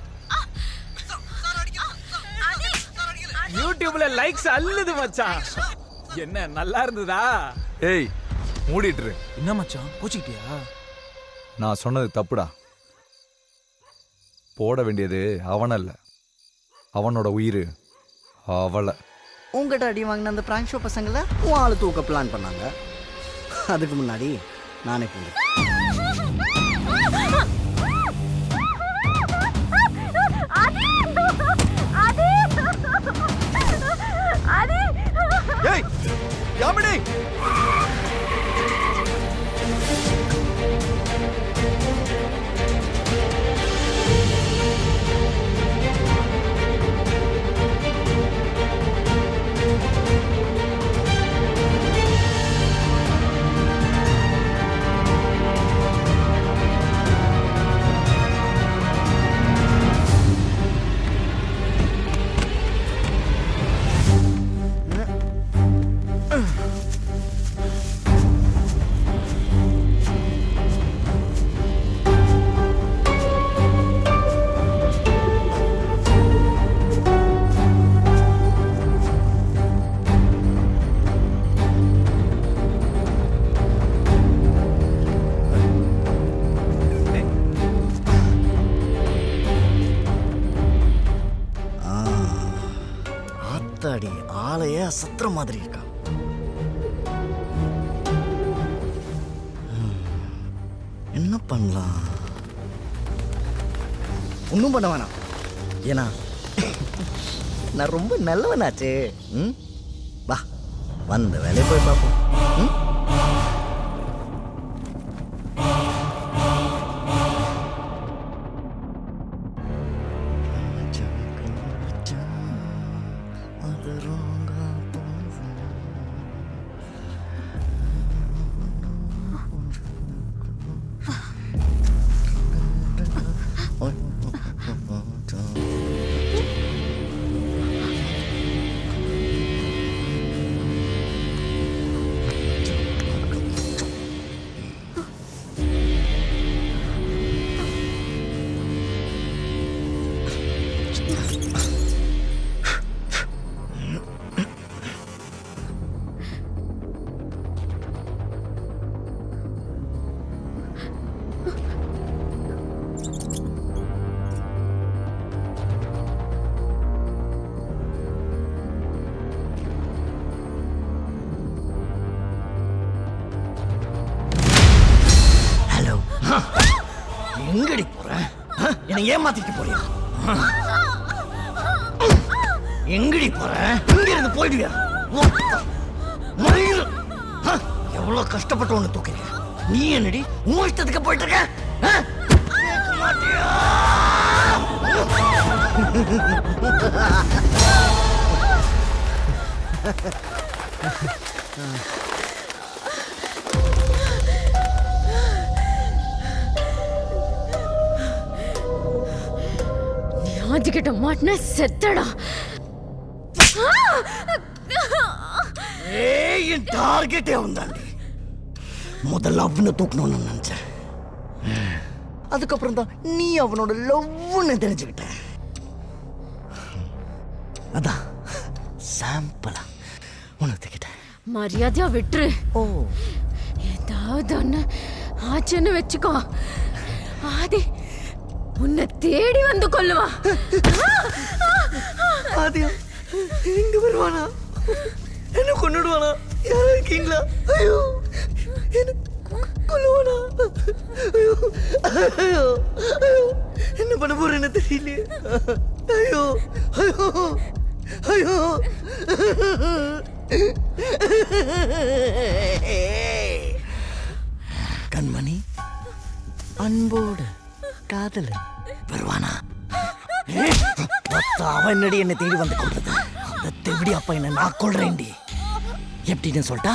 யூடியூப்ல லைக்ஸ் அள்ளுது மச்சான். என்ன நல்லா இருந்ததா? ஏய் மூடிட்டு. என்ன மச்சான் கோச்சிக்கிட்டியா? நான் சொன்னது தப்புடா. போட வேண்டியது அவனல்ல, அவனோட உயிர் அவளை. உங்ககிட்ட அடி வாங்கின அந்த பிராங்க் ஷோ பசங்களை உன் ஆளு தூக்க பிளான் பண்ணாங்க. அதுக்கு முன்னாடி நானே போனேன். ஏய் யாமினி சத்திர மாதிரி இருக்கா. என்ன பண்ணலாம்? ஒன்றும் பண்ண வேணாம். ஏன்னா நான் ரொம்ப நல்லவனாச்சே. வா, வந்த வேலையை போய் பார்ப்போம். எங்கடி போற? என்னை ஏமாத்திட்டு போறியா? எங்கடி போற? இங்க இருந்து போயிடுவியா? எவ்வளவு கஷ்டப்பட்டு ஒண்ணு தூக்குறீங்க. நீ என்னடி உன் இஷ்டத்துக்கு போயிட்டு இருக்க? கேட்க மாட்டியா? கிட்ட மாட்டின செத்தடா. என் டார்கெட்டே வந்தாண்டி. முதல்ல அவனை தூக்கணும்னு நினைச்சேன். அதுக்கப்புறம் தான் நீ அவனோட லவ்னு தெரிஞ்சுக்கிட்ட. அதான் சாம்பிளா உனத்துக்கிட்ட. மரியாதையா விட்டுரு. ஓ, ஏதாவது ஒண்ணு ஆச்சுன்னு வச்சுக்கோ, ஆதி உன்னை தேடி வந்து கொல்லுவா. ஆதியா எங்க வருவானா? என்ன கொண்டுடுவானா? யாரா இருக்கீங்களா? ஐயோ, என்ன கொல்லுவானா? ஐயோ ஐயோ ஐயோ, என்ன பண்ண போறேன்னு தெரியலையே. ஐயோ ஐயோ ஐயோ. கண்மணி, அன்போடு காதலன் வருவானா? அவன் என்னடி என்னை தேடி வந்து கொள்றது? அந்த தேடி அப்ப என்ன நான் கொள்றேன்டி. எப்படின்னு சொல்லிட்டா?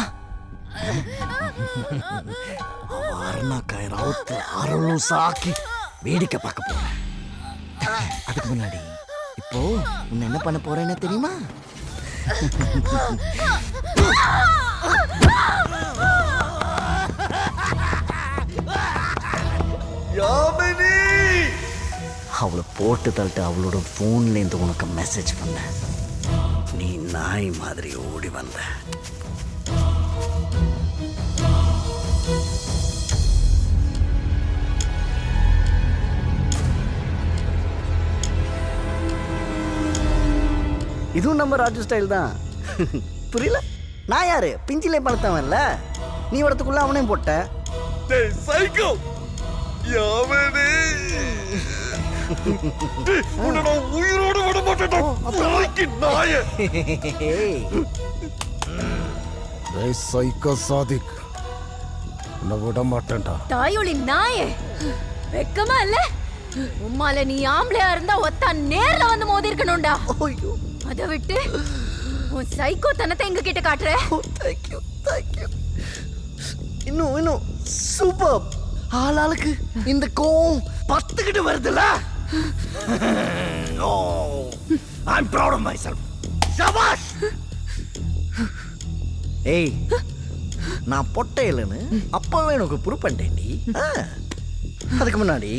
அருணாக்காய் ராவுத்து அருளும் சாக்கி வேடிக்கை பார்க்க போறேன். அதுக்கு முன்னாடி இப்போ உன்னை என்ன பண்ண போறேன்னு தெரியுமா? அவளை போட்டு தள்ளிட்டு அவளோட போன்லேருந்து உனக்கு மெசேஜ் பண்ண. நீ நாய் மாதிரி ஓடி வந்த. இதுவும் நம்ம ராஜு ஸ்டைல் தான். புரியல? நான் யாரு? பிஞ்சிலே பழத்தவன்ல. நீ வரத்துக்குள்ள அவனையும் போட்ட. சைக்கோ யாவனே, உயிரோடு விட மாட்டேன். சைக்கோ சாதிக், உன்னை விட மாட்டேன்டா. தாயோளி நாயே, வெக்கமா இல்ல? உம்மால நீ ஆம்பளையா இருந்தா ஒத்தா நேர்ல வந்து மோதி இருக்கணும்டா. அதை விட்டு உன் சைக்கோ தனத்தை எங்க கிட்ட காட்டுற. Thank you thank you. இன்னும் சூப்பர். ஆளாளுக்கு இந்த கோவம் பத்துக்கிட்டு வருதுல்ல. I'm proud of myself. சபாஷ். ஏய், நான் பொட்டை இல்லைன்னு அப்பவே எனக்கு ப்ரூவ் பண்ணிட்டேன்டி. அதுக்கு முன்னாடி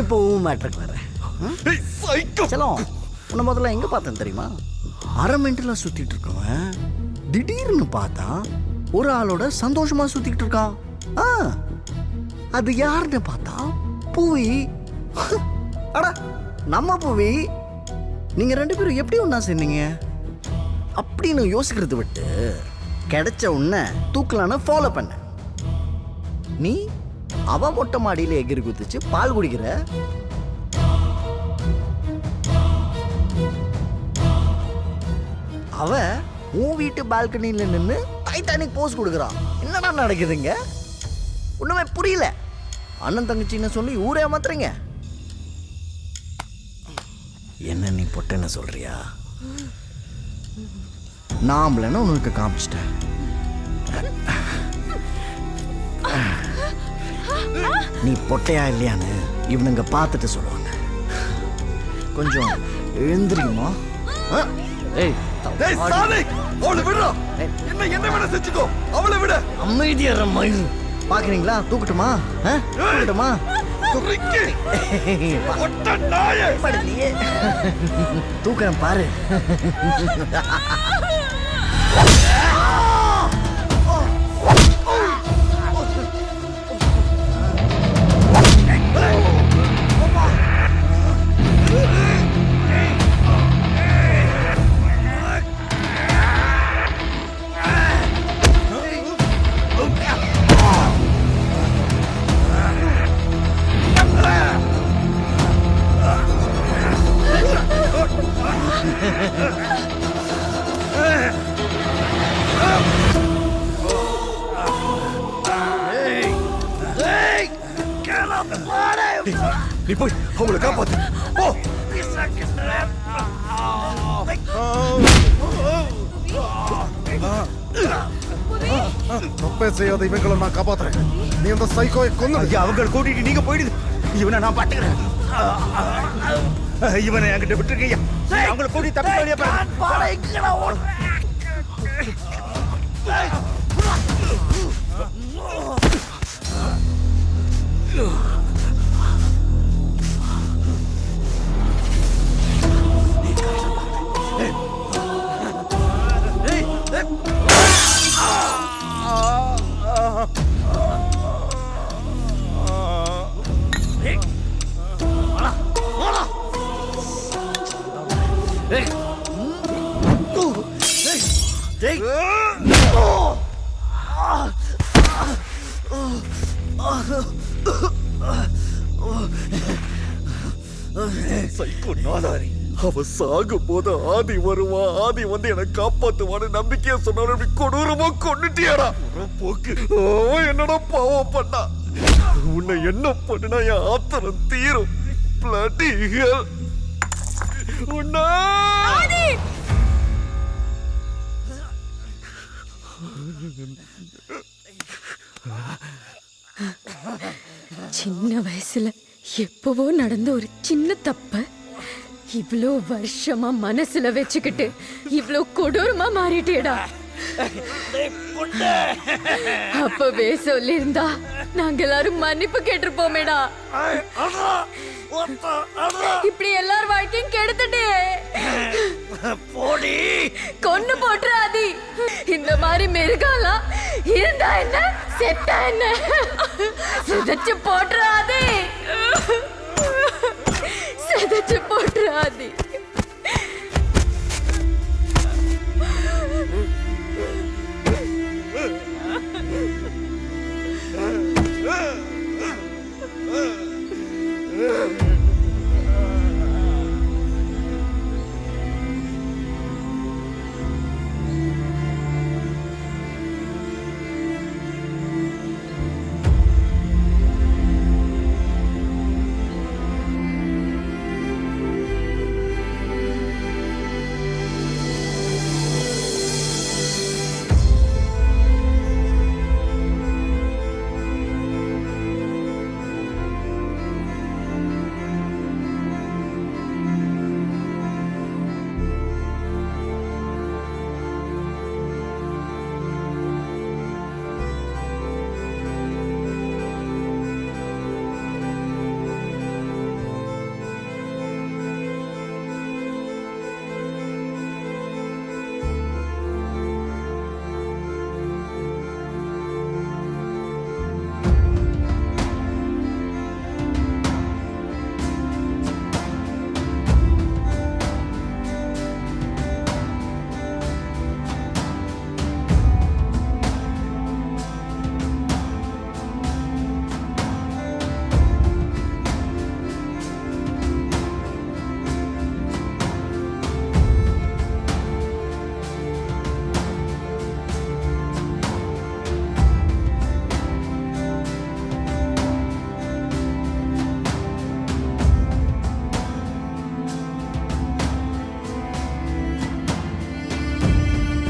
இப்போ மேட்ருக்கு வரேன். செல்லம், உன்னை முதல்ல எங்க பார்த்தேன் தெரியுமா? அரை மென்டலா சுத்திட்டு இருக்கவன் திடீர்னு பார்த்தா ஒரு ஆளோட சந்தோஷமா சுத்திக்கிட்டு இருக்கான். அது யாருன்னு பார்த்தா பூவி. அட, நம்ம பூவி. நீங்க ரெண்டு பேரும் எப்படி ஒண்ணா சேர்ந்தீங்க? அப்ப அப்படின்னு யோசிக்கிறது விட்டு கிடைச்ச உன்னை தூக்கலான்னு ஃபாலோ பண்ண. நீ அவ மொட்டை மாடியில எகிரி குதிச்சு பால் குடிக்கிற. அவ உன் வீட்டு பால்கனியில நின்று டைட்டானிக் போஸ் கொடுக்குறான். என்னடா நடக்குதுங்க? ஒண்ணுமே புரியல. அண்ணன் தங்கச்சின்னு சொல்லி ஊரே மாத்துறீங்க. என்ன நீ பொட்டன்னு சொல்றியா? நாம்பளன்னு உனக்கு காமிச்சிட்டேன். நீ பொட்டையா இல்லையான்னு இவனுங்க பார்த்துட்டு சொல்லுவாங்க. கொஞ்சம் எழுந்திரிக்குமா? அமைதியார மயில் பாக்குறீங்களா? தூக்கட்டுமா? தூக்கட்டுமா? தூக்குறேன் பாரு. நீ போய் அவங்களை காப்பாத்து. போ. தப்பே செய்யாத இவங்களை நான் காப்பாத்துறேன். நீ அந்த சைக்கோயை கொன்னு. ஐயா, அவங்களை கூட்டிட்டு நீங்க போயிடுது. இவனை நான் பாத்துக்கிறேன். இவனை என்கிட்ட விட்டுருக்கீங்க. அவங்களை கூட்டி தப்பி வழியா சைக்கோ நாதாரி. அவ சாகும் போது ஆதி வருவா, ஆதி வந்து என்னை காப்பாத்துவான்னு நம்பிக்கையா சொன்ன கொடூரமா கொண்டுட்டியாடா போக்கு. என்னடா பாவம் பண்ணா? உன்னை என்ன பண்ணுனா என் ஆத்திரம் தீரும். Bloody hell. உன்னை சின்ன வயசுல எப்பவோ நடந்த ஒரு சின்ன தப்ப இவ்ளோ வருஷமா மனசுல வச்சுக்கிட்டு இவ்ளோ கொடூரமா மாறிட்டேடா. அப்பவே சொல்லிருந்தா நாங்க எல்லாரும் மன்னிப்பு கேட்டிருப்போமேடா. இப்படி எல்லார் வாழ்க்கையும் கெடுத்துட்டே போடி. கொன்னு போட்டுறாதி. இந்த மாதிரி மிருகாலாம் இருந்தா என்ன, செத்தா என்ன, சிதைச்சு போட்டுற